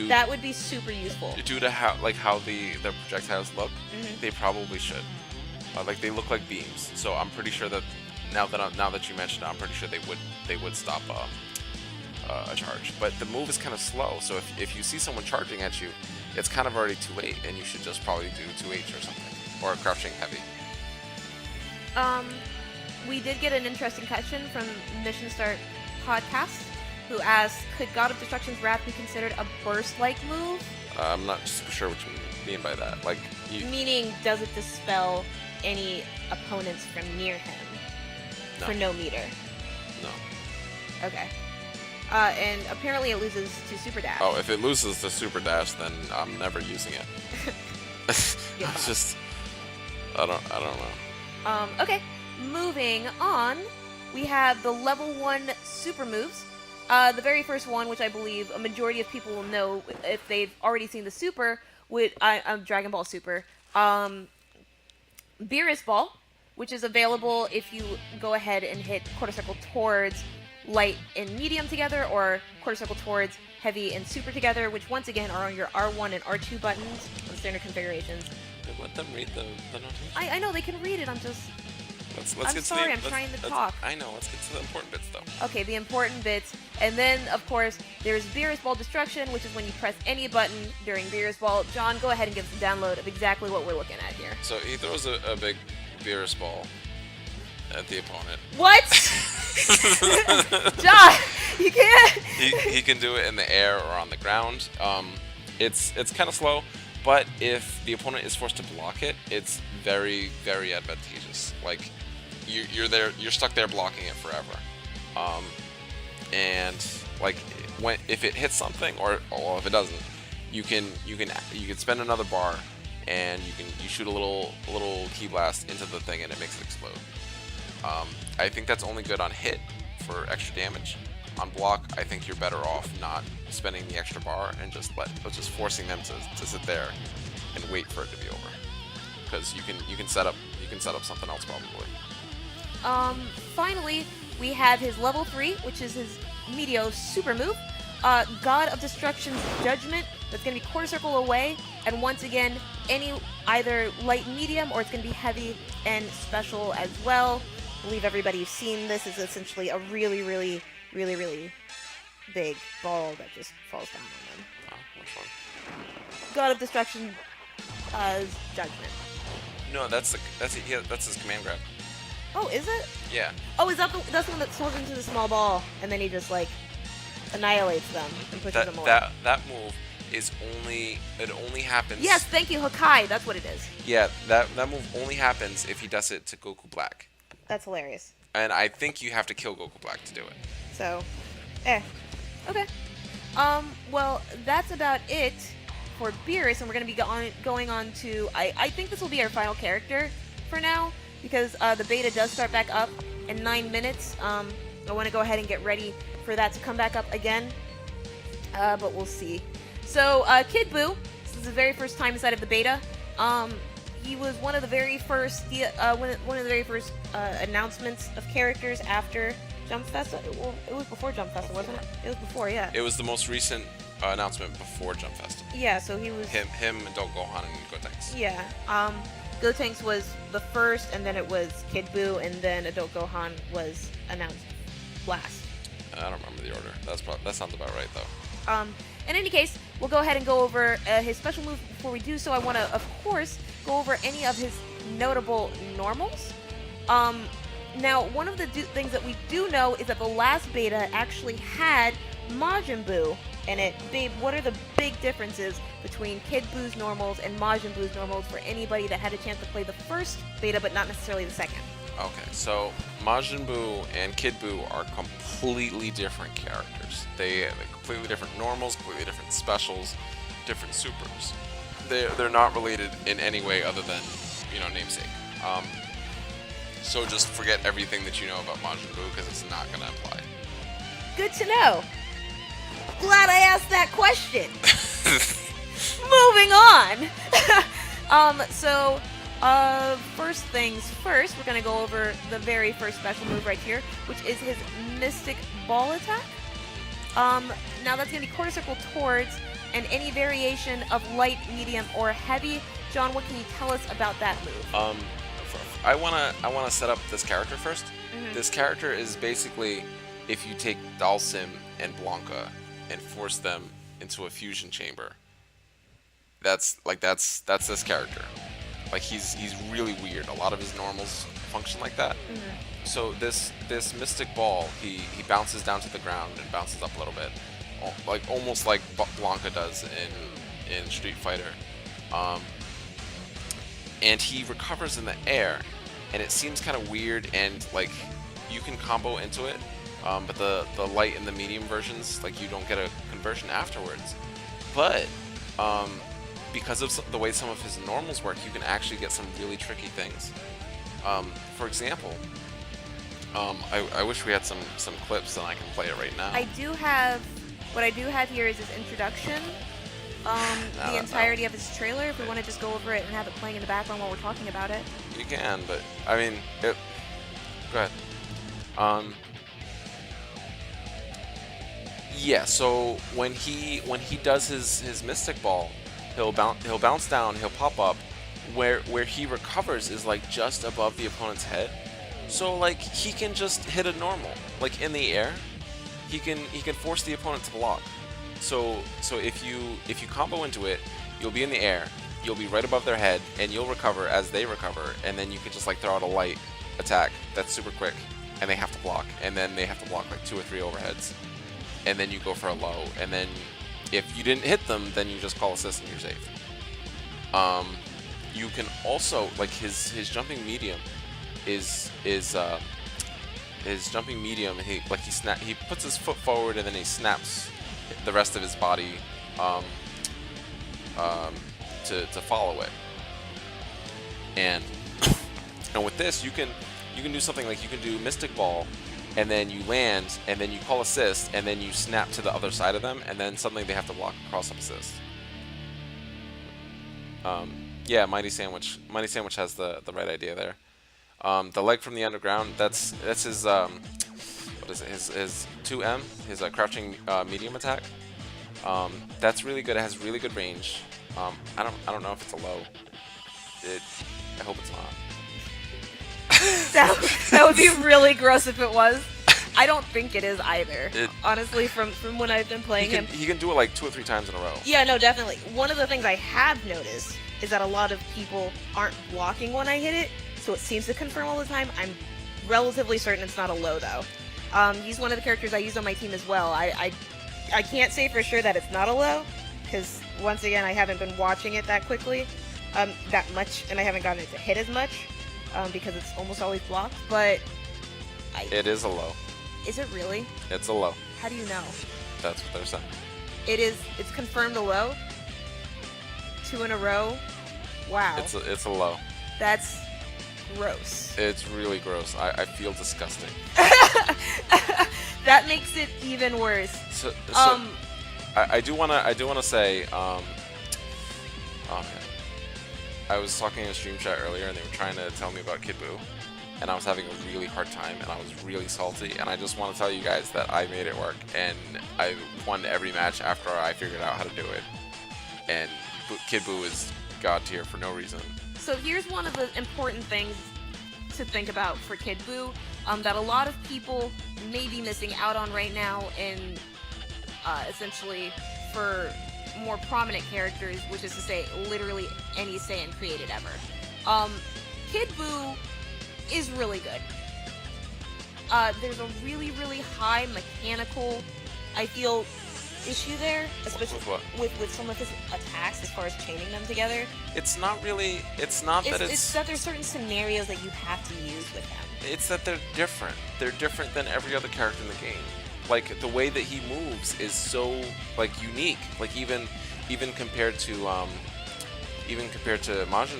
Speaker 1: that would be super useful.
Speaker 2: Due to how the projectiles look, they probably should. Like they look like beams, so I'm pretty sure that now that you mentioned it, I'm pretty sure they would stop a charge. But the move is kind of slow, so if you see someone charging at you, it's kind of already too late, and you should just probably do 2H or something, or crouching heavy.
Speaker 1: We did get an interesting question from Mission Start Podcast, who asked, could God of Destruction's Wrath be considered a burst-like move?
Speaker 2: I'm not super sure what you mean by that.
Speaker 1: Meaning, does it dispel any opponents from near him?
Speaker 2: No.
Speaker 1: For no meter?
Speaker 2: No.
Speaker 1: Okay. And apparently it loses to Super Dash.
Speaker 2: Oh, if it loses to Super Dash, then I'm never using it.
Speaker 1: Yeah.
Speaker 2: It's just, I don't know.
Speaker 1: Okay. Moving on, we have the level 1 super moves. The very first one, which I believe a majority of people will know if they've already seen the super, Dragon Ball Super. Beerus Ball, which is available if you go ahead and hit quarter circle towards light and medium together, or quarter circle towards heavy and super together, which once again are on your R1 and R2 buttons on standard configurations.
Speaker 2: Let them read the notation.
Speaker 1: I know, they can read it, I'm
Speaker 2: Let's
Speaker 1: I'm
Speaker 2: get
Speaker 1: sorry,
Speaker 2: to
Speaker 1: I'm trying to talk.
Speaker 2: I know, let's get to the important bits though.
Speaker 1: Okay, the important bits. And then, of course, there's Beerus Ball Destruction, which is when you press any button during Beerus Ball. John, go ahead and give us a download of exactly what we're looking at here.
Speaker 2: So he throws a big Beerus ball at the opponent.
Speaker 1: What? John, you can't.
Speaker 2: He can do it in the air or on the ground. It's kind of slow, but if the opponent is forced to block it, it's very, very advantageous. Like you're stuck there blocking it forever. And like if it hits something or if it doesn't, you can spend another bar and you shoot a little key blast into the thing and it makes it explode. I think that's only good on hit for extra damage. On block, I think you're better off not spending the extra bar and just forcing them to sit there and wait for it to be over. Because you can set up something else probably.
Speaker 1: Finally, we have his level 3, which is his Meteor super move. God of Destruction's Judgment. That's going to be quarter circle away, and once again, either light medium or it's going to be heavy and special as well. I believe everybody's seen this. Is essentially a really, really, really, really big ball that just falls down on them.
Speaker 2: Oh, which one?
Speaker 1: God of Destruction Judgment.
Speaker 2: No, that's his command grab.
Speaker 1: Oh, is it?
Speaker 2: Yeah.
Speaker 1: Oh, that's the one that swells into the small ball, and then he just like annihilates them and pushes them away.
Speaker 2: That move is only happens.
Speaker 1: Yes, thank you, Hakai. That's what it is.
Speaker 2: Yeah, that move only happens if he does it to Goku Black.
Speaker 1: That's hilarious.
Speaker 2: And I think you have to kill Goku Black to do it.
Speaker 1: So, okay. Well, that's about it for Beerus, and we're going to be going on to, I think this will be our final character for now, because the beta does start back up in 9 minutes. I want to go ahead and get ready for that to come back up again, but we'll see. So, Kid Buu, this is the very first time inside of the beta. He was one of the very first, announcements of characters after Jump Festa. Well, it was before Jump Festa, wasn't it? It was before, yeah.
Speaker 2: It was the most recent announcement before Jump Festa.
Speaker 1: Yeah, so he was
Speaker 2: him, Adult Gohan, and Gotenks.
Speaker 1: Yeah. Gotenks was the first, and then it was Kid Buu, and then Adult Gohan was announced last.
Speaker 2: I don't remember the order. That sounds about right, though.
Speaker 1: In any case, we'll go ahead and go over his special move. Before we do so, I want to, of course, go over any of his notable normals. Now, one of the things that we do know is that the last beta actually had Majin Buu in it. Babe, what are the big differences between Kid Buu's normals and Majin Buu's normals for anybody that had a chance to play the first beta, but not necessarily the second?
Speaker 2: Okay, so Majin Buu and Kid Buu are completely different characters. They have completely different normals, completely different specials, different supers. They're not related in any way other than, namesake. So just forget everything that you know about Majin Buu because it's not going to apply.
Speaker 1: Good to know. Glad I asked that question. Moving on. First things first, we're going to go over the very first special move right here, which is his Mystic Ball attack. Now that's going to be quarter circle towards, and any variation of light, medium, or heavy. John, what can you tell us about that move?
Speaker 2: I wanna set up this character first.
Speaker 1: Mm-hmm.
Speaker 2: This character is basically if you take Dalsim and Blanca and force them into a fusion chamber. That's this character. Like he's really weird. A lot of his normals function like that.
Speaker 1: Mm-hmm.
Speaker 2: So this Mystic Ball, he bounces down to the ground and bounces up a little bit, almost like Blanca does in Street Fighter. And he recovers in the air, and it seems kind of weird, and like you can combo into it, but the light and the medium versions, like you don't get a conversion afterwards. But because of the way some of his normals work, you can actually get some really tricky things. For example, I wish we had some clips and I can play it right now.
Speaker 1: What I do have here is his introduction. The entirety of his trailer, if we want to just go over it and have it playing in the background while we're talking about it.
Speaker 2: You can, but I mean, go ahead. Yeah. So when he does his Mystic Ball, he'll bounce down, he'll pop up. Where he recovers is like just above the opponent's head, so like he can just hit a normal like in the air, he can force the opponent to block. So if you combo into it, you'll be in the air, you'll be right above their head, and you'll recover as they recover, and then you can just like throw out a light attack that's super quick, and they have to block, and then they have to block like 2 or 3 overheads, and then you go for a low, and then if you didn't hit them, then you just call assist and you're safe. You can also, like, his jumping medium is his jumping medium. He puts his foot forward and then he snaps the rest of his body to follow it. And with this, you can do something like you can do Mystic Ball, and then you land, and then you call assist, and then you snap to the other side of them, and then suddenly they have to block cross-up assist. Yeah, Mighty Sandwich. Mighty Sandwich has the right idea there. The leg from the underground. That's his what is it? His 2M. His crouching medium attack. That's really good. It has really good range. I don't know if it's a low. I hope it's not.
Speaker 1: That would be really gross if it was. I don't think it is either. Honestly, from when I've been playing him.
Speaker 2: He can do it like 2 or 3 times in a row.
Speaker 1: Yeah, no, definitely. One of the things I have noticed is that a lot of people aren't blocking when I hit it, so it seems to confirm all the time. I'm relatively certain it's not a low, though. He's one of the characters I use on my team as well. I can't say for sure that it's not a low, because once again, I haven't been watching it that quickly, that much, and I haven't gotten it to hit as much, because it's almost always blocked, but...
Speaker 2: It is a low.
Speaker 1: Is it really?
Speaker 2: It's a low.
Speaker 1: How do you know?
Speaker 2: That's what they're saying.
Speaker 1: It's confirmed a low? 2 in a row? Wow.
Speaker 2: It's a low.
Speaker 1: That's gross.
Speaker 2: It's really gross. I feel disgusting.
Speaker 1: That makes it even worse.
Speaker 2: So I do wanna say, oh man, I was talking in a stream chat earlier, and they were trying to tell me about Kid Buu, and I was having a really hard time, and I was really salty, and I just want to tell you guys that I made it work, and I won every match after I figured out how to do it, and Kid Buu is god tier for no reason.
Speaker 1: So here's one of the important things to think about for Kid Buu, that a lot of people may be missing out on right now in essentially for more prominent characters, which is to say literally any Saiyan created ever. Kid Buu is really good. There's a really, really high mechanical, I feel, issue there, especially with some of his attacks as far as chaining them together.
Speaker 2: It's not that
Speaker 1: there's certain scenarios that you have to use with him.
Speaker 2: It's that they're different. They're different than every other character in the game. Like, the way that he moves is so, like, unique. Like, even compared to Majin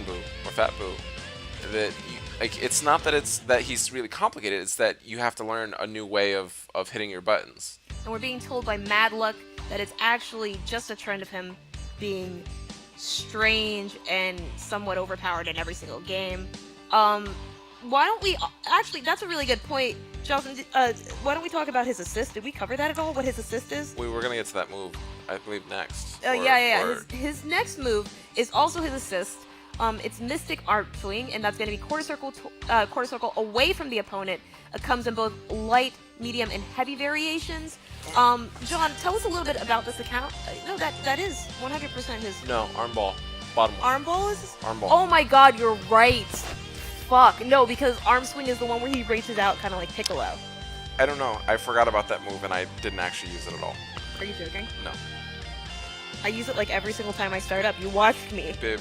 Speaker 2: Buu or Fat Buu, that it's not that he's really complicated. It's that you have to learn a new way of hitting your buttons.
Speaker 1: And we're being told by Madluck that it's actually just a trend of him being strange and somewhat overpowered in every single game. Why don't we... Actually, that's a really good point, Jocelyn. Why don't we talk about his assist? Did we cover that at all, what his assist is?
Speaker 2: We were going to get to that move, I believe, next.
Speaker 1: His next move is also his assist. It's Mystic Arm Swing, and that's going to be quarter circle away from the opponent. It comes in both light, medium, and heavy variations. John, tell us a little bit about this account. No, that is 100% his...
Speaker 2: No, arm ball. Bottom one.
Speaker 1: Arm ball is...
Speaker 2: Arm ball.
Speaker 1: Oh my god, you're right. Fuck. No, because arm swing is the one where he reaches out kind of like Piccolo.
Speaker 2: I don't know. I forgot about that move, and I didn't actually use it at all.
Speaker 1: Are you joking?
Speaker 2: No.
Speaker 1: I use it like every single time I start up. You watched me.
Speaker 2: Babe,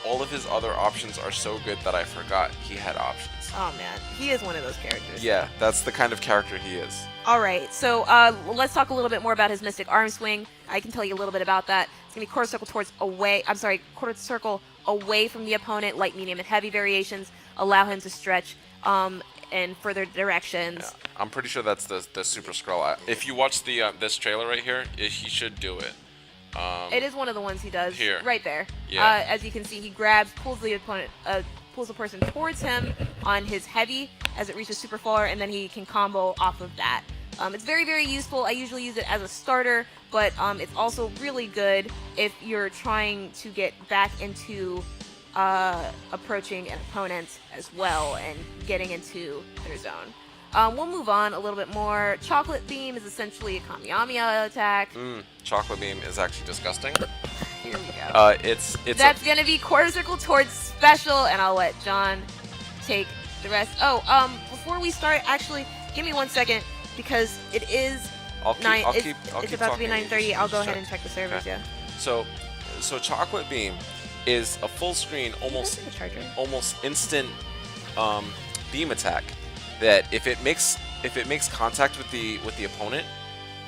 Speaker 2: all of his other options are so good that I forgot he had options.
Speaker 1: Oh man, he is one of those characters.
Speaker 2: Yeah, that's the kind of character he is.
Speaker 1: Alright, so let's talk a little bit more about his Mystic Arm Swing. I can tell you a little bit about that. It's going to be quarter circle away from the opponent, light, medium, and heavy variations. Allow him to stretch in further directions.
Speaker 2: Yeah, I'm pretty sure that's the Super Scroll. If you watch the this trailer right here, he should do it.
Speaker 1: It is one of the ones he does.
Speaker 2: Here.
Speaker 1: Right there.
Speaker 2: Yeah.
Speaker 1: As you can see, he grabs, pulls the opponent, pulls the person towards him on his heavy as it reaches super far, and then he can combo off of that. It's very, very useful. I usually use it as a starter, but it's also really good if you're trying to get back into approaching an opponent as well and getting into their zone. We'll move on a little bit more. Chocolate Beam is essentially a Kamehameha attack.
Speaker 2: Chocolate Beam is actually disgusting.
Speaker 1: Here we go.
Speaker 2: It's
Speaker 1: That's going to be quarter circle towards special, and I'll let John take the rest. Oh, before we start, actually, give me 1 second, because it is it's about to be 9:30. I'll go ahead and check the servers. Okay. Yeah.
Speaker 2: So Chocolate Beam is a full screen, almost instant beam attack. That if it makes contact with the opponent,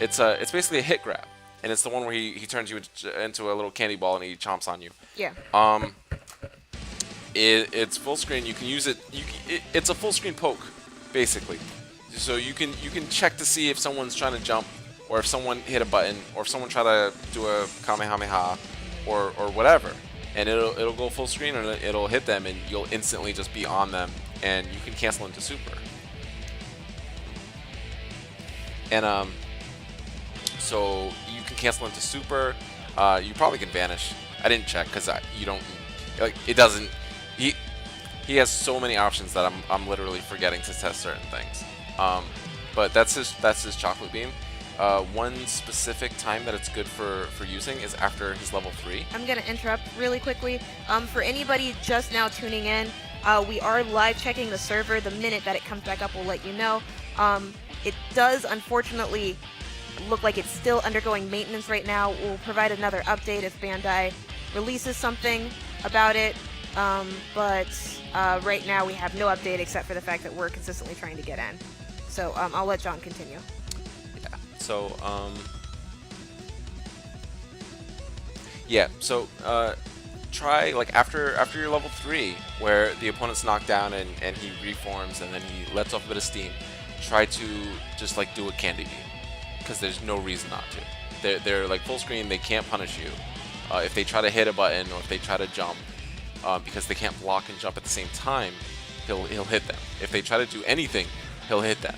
Speaker 2: it's basically a hit grab, and it's the one where he turns you into a little candy ball and he chomps on you.
Speaker 1: Yeah.
Speaker 2: It's full screen. You can use it. It's a full screen poke, basically. So you can check to see if someone's trying to jump, or if someone hit a button, or if someone try to do a Kamehameha, or whatever, and it'll go full screen and it'll hit them, and you'll instantly just be on them, and you can cancel into super. And so you can cancel into super. You probably can vanish. I didn't check because you don't like it doesn't. He has so many options that I'm literally forgetting to test certain things. But that's his Chocolate Beam. One specific time that it's good for using is after his level 3.
Speaker 1: I'm gonna interrupt really quickly. For anybody just now tuning in, we are live checking the server. The minute that it comes back up, we'll let you know. It does unfortunately look like it's still undergoing maintenance right now. We'll provide another update if Bandai releases something about it. But right now we have no update except for the fact that we're consistently trying to get in. So I'll let John continue.
Speaker 2: Yeah. So try like after your level 3, where the opponent's knocked down and he reforms and then he lets off a bit of steam. Try to just like do a candy beam, because there's no reason not to. They're like full screen. They can't punish you if they try to hit a button or if they try to jump, because they can't block and jump at the same time. He'll hit them. If they try to do anything, he'll hit them,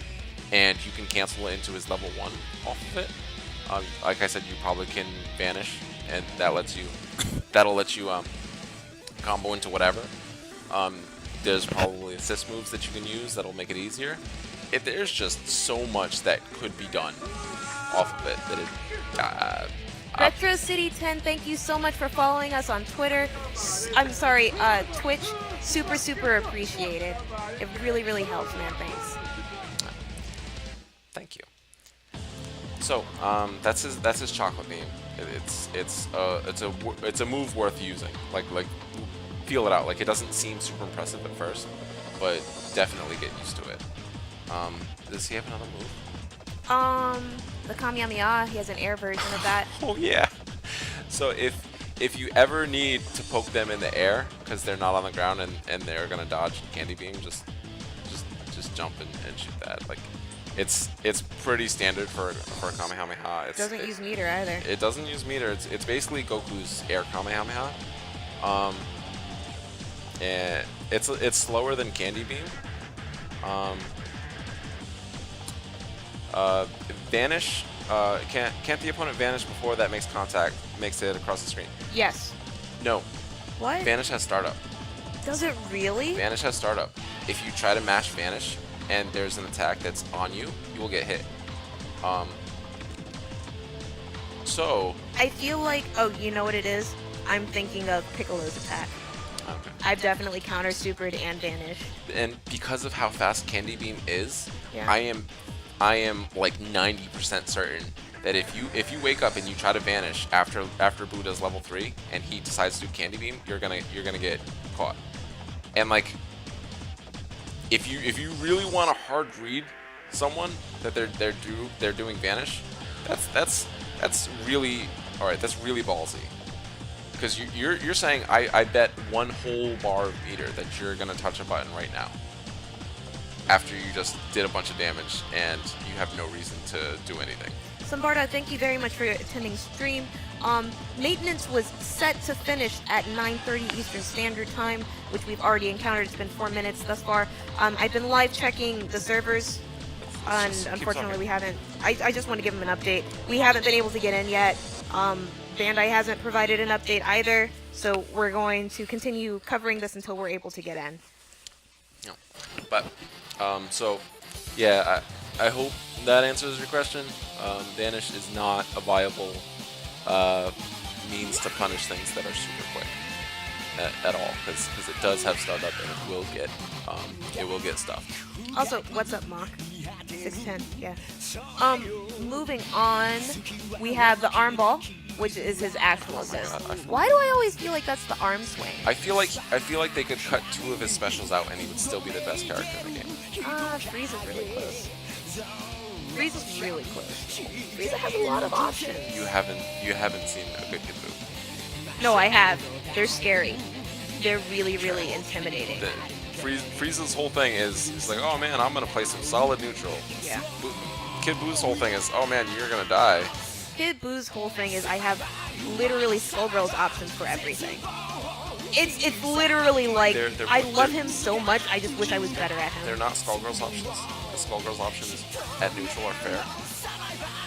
Speaker 2: and you can cancel it into his level 1 off of it. Like I said, you probably can vanish, and that'll let you combo into whatever. There's probably assist moves that you can use that'll make it easier. There's just so much that could be done off of it that it.
Speaker 1: Retro City 10, thank you so much for following us on Twitter. Twitch. Super appreciated. It really helps, man. Thanks.
Speaker 2: Thank you. So that's his Chocolate Beam. It's a move worth using. Like feel it out. Like it doesn't seem super impressive at first, but definitely get used to it. Does he have another move?
Speaker 1: The Kamehameha, he has an air version of that.
Speaker 2: Oh yeah. So if you ever need to poke them in the air because they're not on the ground and they're gonna dodge candy beam, just jump and shoot that. Like it's pretty standard for a Kamehameha.
Speaker 1: It doesn't use meter either.
Speaker 2: It doesn't use meter. It's basically Goku's air Kamehameha. And it's slower than candy beam. Vanish. Can't the opponent vanish before that makes contact, makes it across the screen?
Speaker 1: Yes.
Speaker 2: No.
Speaker 1: What?
Speaker 2: Vanish has startup.
Speaker 1: Does it really?
Speaker 2: Vanish has startup. If you try to mash Vanish and there's an attack that's on you, you will get hit. So.
Speaker 1: I feel like, oh, you know what it is? I'm thinking of Piccolo's attack.
Speaker 2: Okay.
Speaker 1: I've definitely counter supered and vanished. And
Speaker 2: because of how fast Candy Beam is,
Speaker 1: yeah.
Speaker 2: I am like 90% certain that if you wake up and you try to vanish after Boo does level 3 and he decides to do Candy Beam, you're gonna get caught. And like if you really want to hard read someone that they're doing vanish, that's really alright. That's really ballsy. Because you're saying I bet one whole bar of meter that you're gonna touch a button right now after you just did a bunch of damage and you have no reason to do anything.
Speaker 1: Sambarda, thank you very much for attending stream. Maintenance was set to finish at 9:30 Eastern Standard Time, which we've already encountered. It's been 4 minutes thus far. I've been live checking the servers, and unfortunately we haven't. I just want to give them an update. We haven't been able to get in yet. Bandai hasn't provided an update either, so we're going to continue covering this until we're able to get in.
Speaker 2: No. But, so, Yeah, I hope that answers your question. Vanish is not a viable means to punish things that are super quick at all, because it does have startup and it will get stuffed.
Speaker 1: Also, what's up, Mock? 610. Yeah. Moving on, we have the arm ball, which is his actual assist. Why do I always feel like that's the arm swing?
Speaker 2: I feel like they could cut 2 of his specials out and he would still be the best character in the game.
Speaker 1: Freeze is really close. Freeze is really close. Frieza has a lot of options.
Speaker 2: You haven't seen a good Kid Buu.
Speaker 1: No, I have. They're scary. They're really, really intimidating.
Speaker 2: Frieza's whole thing is he's like, oh man, I'm gonna play some solid neutral.
Speaker 1: Yeah.
Speaker 2: Kid Buu's whole thing is, oh man, you're gonna die.
Speaker 1: Kid Buu's whole thing is I have literally Skullgirl's options for everything. It's literally like I love him so much. I just wish I was better at him.
Speaker 2: They're not Skullgirl's options. The Skullgirl's options at neutral are fair.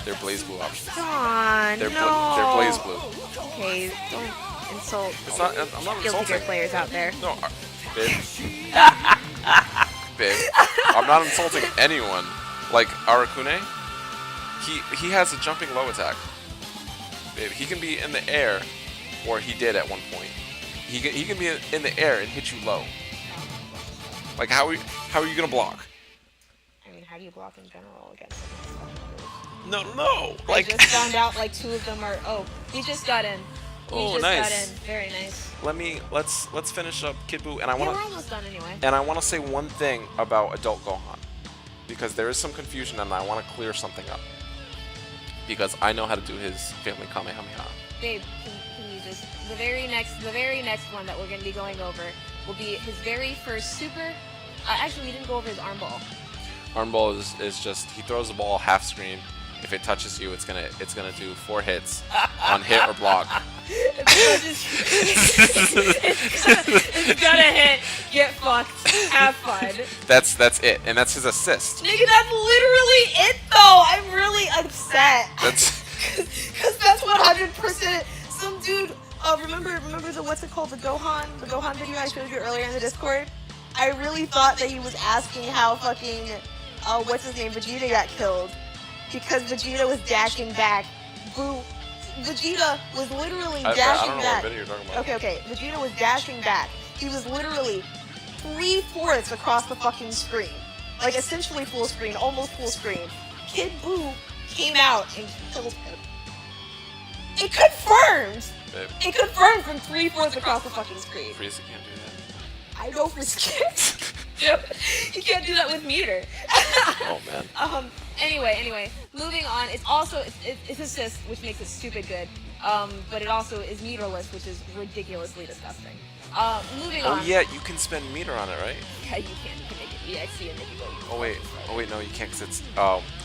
Speaker 2: They're Blaze Blue options.
Speaker 1: John,
Speaker 2: They're
Speaker 1: no.
Speaker 2: They're Blaze Blue.
Speaker 1: Okay, don't insult.
Speaker 2: It's not. I'm not
Speaker 1: Guilty Gear
Speaker 2: insulting.
Speaker 1: players out there.
Speaker 2: No, babe. Babe, I'm not insulting anyone. Like Arakune, he has a jumping low attack. Babe, he can be in the air, or he did at one point. He can be in the air and hit you low. Like how are you gonna block?
Speaker 1: I mean, how do you block in general against him?
Speaker 2: No.
Speaker 1: I just found out like 2 of them are. Oh, he just got in.
Speaker 2: Oh,
Speaker 1: just
Speaker 2: nice.
Speaker 1: got in. Very nice.
Speaker 2: Let's finish up Kid Buu, and I
Speaker 1: Yeah,
Speaker 2: want
Speaker 1: we're almost done anyway.
Speaker 2: and I want to say one thing about Adult Gohan, because there is some confusion and I want to clear something up. Because I know how to do his family Kamehameha.
Speaker 1: Babe, can you just the very next one that we're gonna be going over will be his very first super. Actually, we didn't go over his arm ball.
Speaker 2: Arm ball is just he throws the ball half screen. If it touches you, it's gonna do 4 hits on hit or block.
Speaker 1: It's gonna hit, get fucked, have fun.
Speaker 2: That's it, and that's his assist.
Speaker 1: Nigga, that's literally it though. I'm really upset.
Speaker 2: That's
Speaker 1: Because that's 100%. Some dude. Remember the what's it called? The Gohan video I showed you earlier in the Discord. I really thought that he was asking how fucking what's his name, Vegeta got killed. Because Vegeta was dashing back. Vegeta was literally dashing
Speaker 2: I don't know
Speaker 1: back.
Speaker 2: what video you're talking about.
Speaker 1: Okay. Vegeta was dashing back. He was literally 3/4 across the fucking screen. Like essentially full screen, almost full screen. Kid Buu came out and killed him. It confirmed!
Speaker 2: Babe,
Speaker 1: It confirmed from 3/4 across the fucking screen.
Speaker 2: Frieza can't do that.
Speaker 1: I know for skins. You can't do that with meter.
Speaker 2: Oh man.
Speaker 1: Anyway, moving on. It's assist, which makes it stupid good. But it also is meterless, which is ridiculously disgusting. Moving on.
Speaker 2: Oh yeah, you can spend meter on it, right?
Speaker 1: Yeah, you can. You can make it EXC and make it go.
Speaker 2: Oh wait, no, you can't, because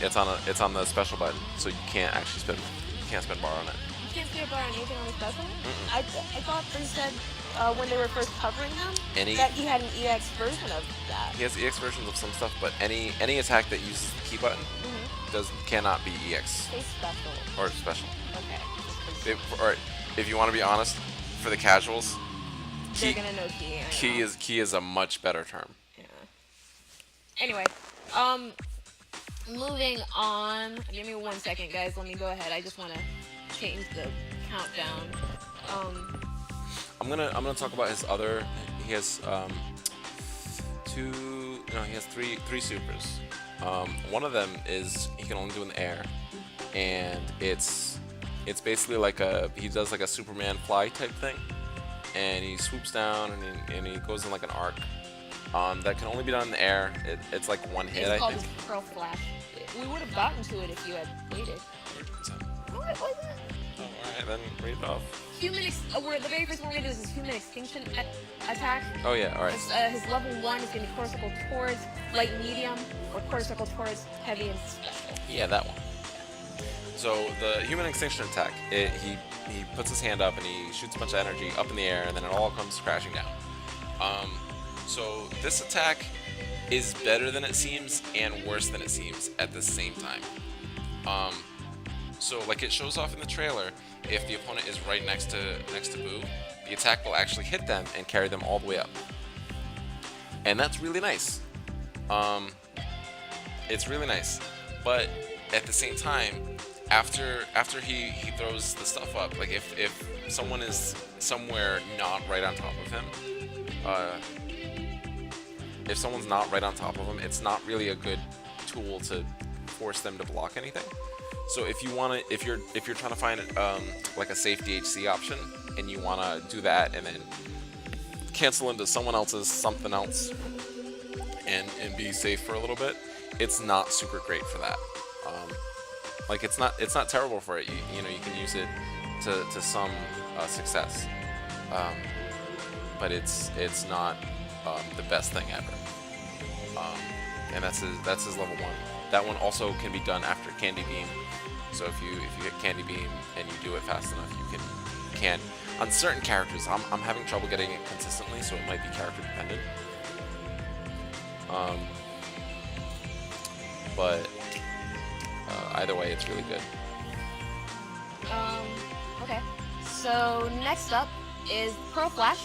Speaker 2: it's on the special button, so you can't actually spend bar on it.
Speaker 1: You can't spend bar on anything on the special? I thought they said when they were first covering him that he had an EX version of that.
Speaker 2: He has EX versions of some stuff, but any attack that uses the key button cannot be EX
Speaker 1: Say special.
Speaker 2: or special.
Speaker 1: Okay.
Speaker 2: If you want to be honest, for the casuals,
Speaker 1: They're gonna know key.
Speaker 2: key is a much better term.
Speaker 1: Yeah. Anyway, moving on. Give me 1 second, guys. Let me go ahead. I just want to change the countdown.
Speaker 2: I'm gonna talk about his other. He has he has three supers. One of them is he can only do in the air, and it's basically like he does like a Superman fly type thing, and he swoops down and he goes in like an arc. That can only be done in the air. It's like one hit.
Speaker 1: It's called
Speaker 2: I think.
Speaker 1: Pearl Flash. We would have gotten to it if you had waited. What was it?
Speaker 2: Oh, alright, then read it off.
Speaker 1: The very first one we're gonna do is his human extinction attack.
Speaker 2: Oh yeah, alright.
Speaker 1: His level 1 is gonna be quarter circle towards light medium, or quarter circle towards heavy and special.
Speaker 2: Yeah, that one. So the human extinction attack, he puts his hand up and he shoots a bunch of energy up in the air, and then it all comes crashing down. So this attack is better than it seems and worse than it seems at the same time. So like it shows off in the trailer, if the opponent is right next to Buu, the attack will actually hit them and carry them all the way up. And that's really nice. It's really nice, but at the same time, after he throws the stuff up, like if someone is somewhere not right on top of him, uh, if someone's not right on top of him, it's not really a good tool to force them to block anything. So if you want to, if you're trying to find like a safe DHC option, and you want to do that and then cancel into someone else's something else and be safe for a little bit, it's not super great for that. Like it's not terrible for it. You know, you can use it to some success, but it's not the best thing ever. And that's his level 1. That one also can be done after Candy Beam. So if you hit Candy Beam and you do it fast enough, you can on certain characters. I'm having trouble getting it consistently, so it might be character dependent. But either way, it's really good.
Speaker 1: Okay. So next up is Pearl Flash,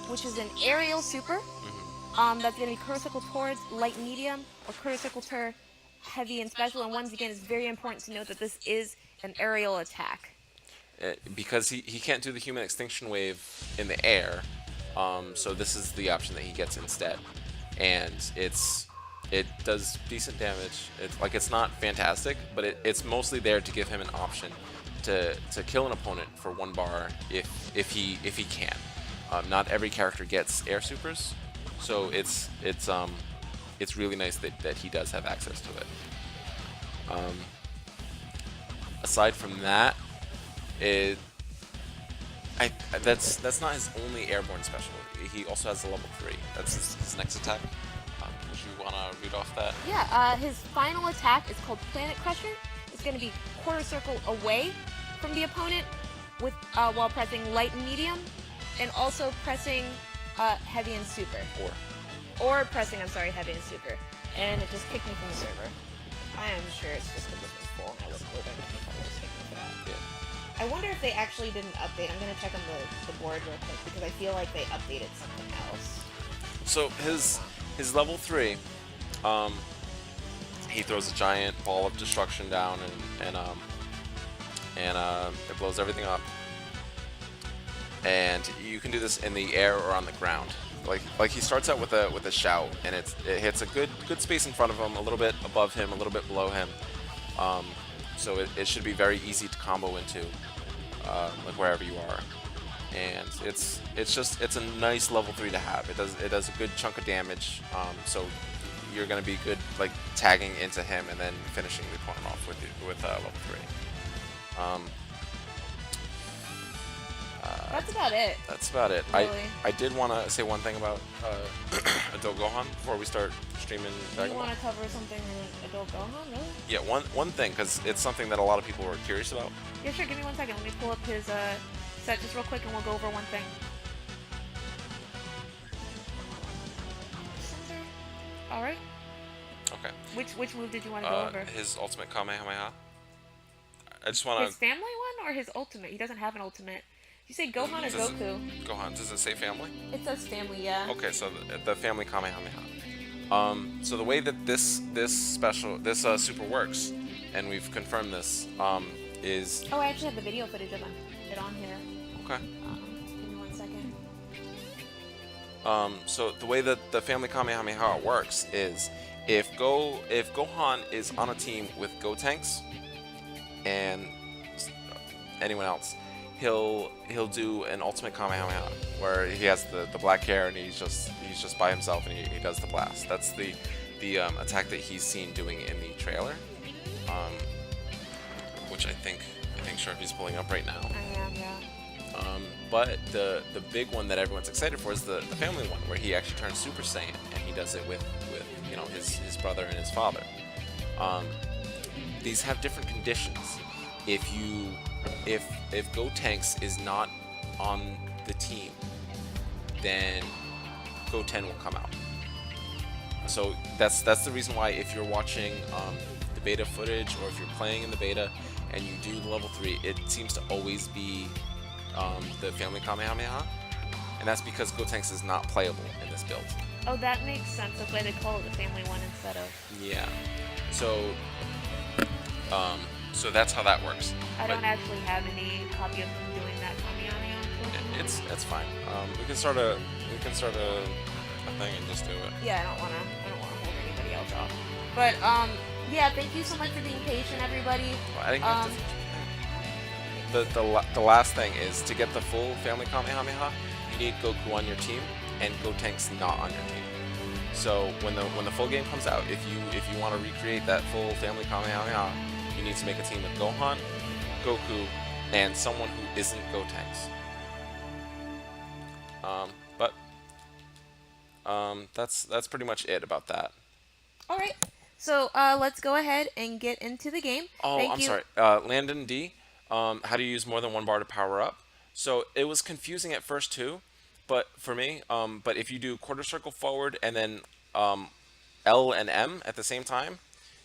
Speaker 1: which is an aerial super. That's going to be critical towards light medium or critical to heavy and special. And once again, it's very important to note that this is an aerial attack.
Speaker 2: Because he can't do the human extinction wave in the air, so this is the option that he gets instead. And it does decent damage. It's not fantastic, but it's mostly there to give him an option to kill an opponent for 1 bar if he can. Not every character gets air supers, so it's really nice that he does have access to it. Aside from that, that's not his only airborne special. He also has a level 3. That's his next attack. Would you want to read off that?
Speaker 1: Yeah, his final attack is called Planet Crusher. It's going to be quarter circle away from the opponent with while pressing light and medium, and also pressing heavy and super. Or pressing, heavy and super. And it just kicked me from the server. I am sure it's just because it was full and I wasn't loading. I was taking for that.
Speaker 2: Yeah.
Speaker 1: I wonder if they actually did an update. I'm going to check on the board real quick because I feel like they updated something else.
Speaker 2: So his level 3, he throws a giant ball of destruction down and it blows everything up. And you can do this in the air or on the ground. Like he starts out with a shout, and it hits a good space in front of him, a little bit above him, a little bit below him. So it should be very easy to combo into, like wherever you are. And it's a nice level 3 to have. It does a good chunk of damage. So you're gonna be good like tagging into him and then finishing the opponent off with level 3.
Speaker 1: That's about it.
Speaker 2: That's about it.
Speaker 1: Really.
Speaker 2: I did want to say one thing about Adult Gohan before we start streaming Dragon
Speaker 1: You
Speaker 2: Ball.
Speaker 1: want to cover something in Adult Gohan, really?
Speaker 2: Yeah, one thing, because it's something that a lot of people were curious about.
Speaker 1: Yeah, sure. Give me 1 second. Let me pull up his set just real quick, and we'll go over one thing. All right.
Speaker 2: Okay.
Speaker 1: Which move did you want to go over?
Speaker 2: His ultimate Kamehameha. I just want
Speaker 1: His family one or his ultimate? He doesn't have an ultimate. You say Gohan or Goku?
Speaker 2: Gohan. Does it say family?
Speaker 1: It says family, yeah.
Speaker 2: Okay, so the family Kamehameha. So the way that this super works, and we've confirmed this, is.
Speaker 1: Oh, I actually have the video footage of it on here.
Speaker 2: Okay.
Speaker 1: Give me 1 second.
Speaker 2: So the way that the family Kamehameha works is if Gohan is on a team with Gotenks and anyone else, he'll do an ultimate Kamehameha where he has the black hair and he's just by himself and he does the blast. That's the attack that he's seen doing in the trailer, which I think Sharpie's pulling up right now.
Speaker 1: I am, yeah.
Speaker 2: But the big one that everyone's excited for is the family one, where he actually turns Super Saiyan and he does it with his brother and his father. These have different conditions. If Gotenks is not on the team, then Goten will come out. So that's the reason why if you're watching the beta footage or if you're playing in the beta and you do the level 3, it seems to always be the family Kamehameha, and that's because Gotenks is not playable in this build.
Speaker 1: Oh, that makes sense. That's why they call it the family one instead of.
Speaker 2: Yeah. So, so that's how that works.
Speaker 1: I don't actually have any copy of them doing that Kamehameha.
Speaker 2: It's fine. We can start a thing and just do it.
Speaker 1: Yeah, I don't wanna hold anybody else off. But yeah, thank you so much for being patient, everybody.
Speaker 2: Well, I didn't get the last thing is to get the full family Kamehameha. You need Goku on your team and Gotenks not on your team. So when the full game comes out, if you want to recreate that full family Kamehameha, you need to make a team with Gohan, Goku, and someone who isn't Gotenks. That's pretty much it about that.
Speaker 1: All right. So let's go ahead and get into the game.
Speaker 2: Oh, I'm sorry. Landon D. How do you use more than one bar to power up? So it was confusing at first too, but for me, but if you do quarter circle forward and then L and M at the same time,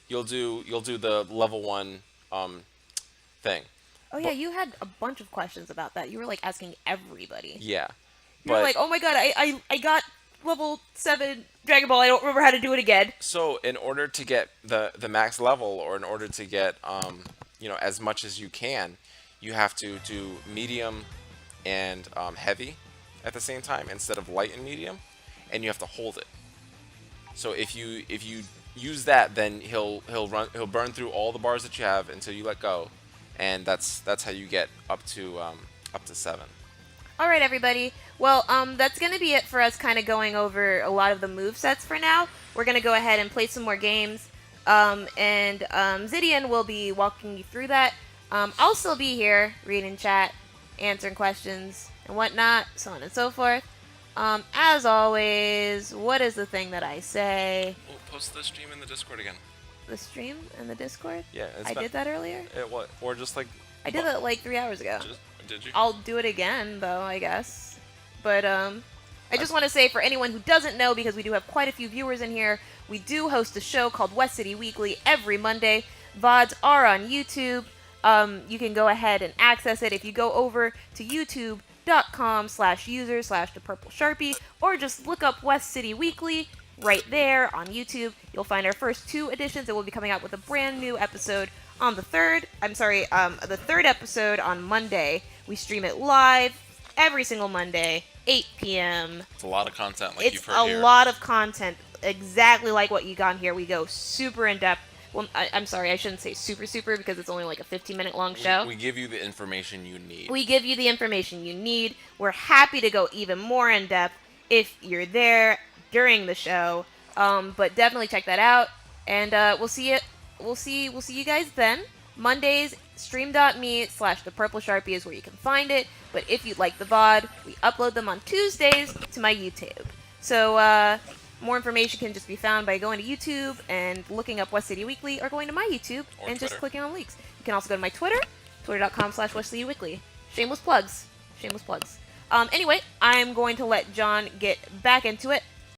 Speaker 2: you'll do the level 1 thing.
Speaker 1: Oh yeah, you had a bunch of questions about that. You were like asking everybody.
Speaker 2: Yeah.
Speaker 1: You were like, oh my god, I got level 7 Dragon Ball. I don't remember how to do it again.
Speaker 2: So in order to get the max level, or in order to get as much as you can, you have to do medium and heavy at the same time instead of light and medium, and you have to hold it. So if you use that, then he'll burn through all the bars that you have until you let go, and that's how you get up to 7.
Speaker 1: All right, everybody. Well, that's going to be it for us kind of going over a lot of the movesets for now. We're going to go ahead and play some more games, and Zidian will be walking you through that. I'll still be here reading chat, answering questions, and whatnot, so on and so forth. As always, what is the thing that I say?
Speaker 2: We'll post the stream in the Discord again.
Speaker 1: The stream and the Discord?
Speaker 2: Yeah.
Speaker 1: I did that earlier?
Speaker 2: What? Or just like...
Speaker 1: I did that like 3 hours ago.
Speaker 2: Did you?
Speaker 1: I'll do it again, though, I guess. But, I just want to say, for anyone who doesn't know, because we do have quite a few viewers in here, we do host a show called West City Weekly every Monday. VODs are on YouTube. You can go ahead and access it if you go over to youtube.com/user/thepurplesharpie, or just look up West City Weekly right there on YouTube. You'll find our first 2 editions, and we'll be coming out with a brand new episode on the third episode on Monday. We stream it live every single Monday, 8 p.m.
Speaker 2: It's a lot of content, like you've heard here.
Speaker 1: It's a lot of content, exactly like what you got here. We go super in-depth. Well, I'm sorry, I shouldn't say super, because it's only like a 15-minute long show.
Speaker 2: We give you the information you need.
Speaker 1: We give you the information you need. We're happy to go even more in-depth if you're there during the show. But definitely check that out. And we'll see you guys then. Mondays, stream.me/thepurplesharpie is where you can find it. But if you'd like the VOD, we upload them on Tuesdays to my YouTube. So more information can just be found by going to YouTube and looking up West City Weekly, or going to my YouTube and just clicking on links. You can also go to my Twitter, twitter.com/WestCityWeekly. Shameless plugs. Anyway, I'm going to let John get back into it.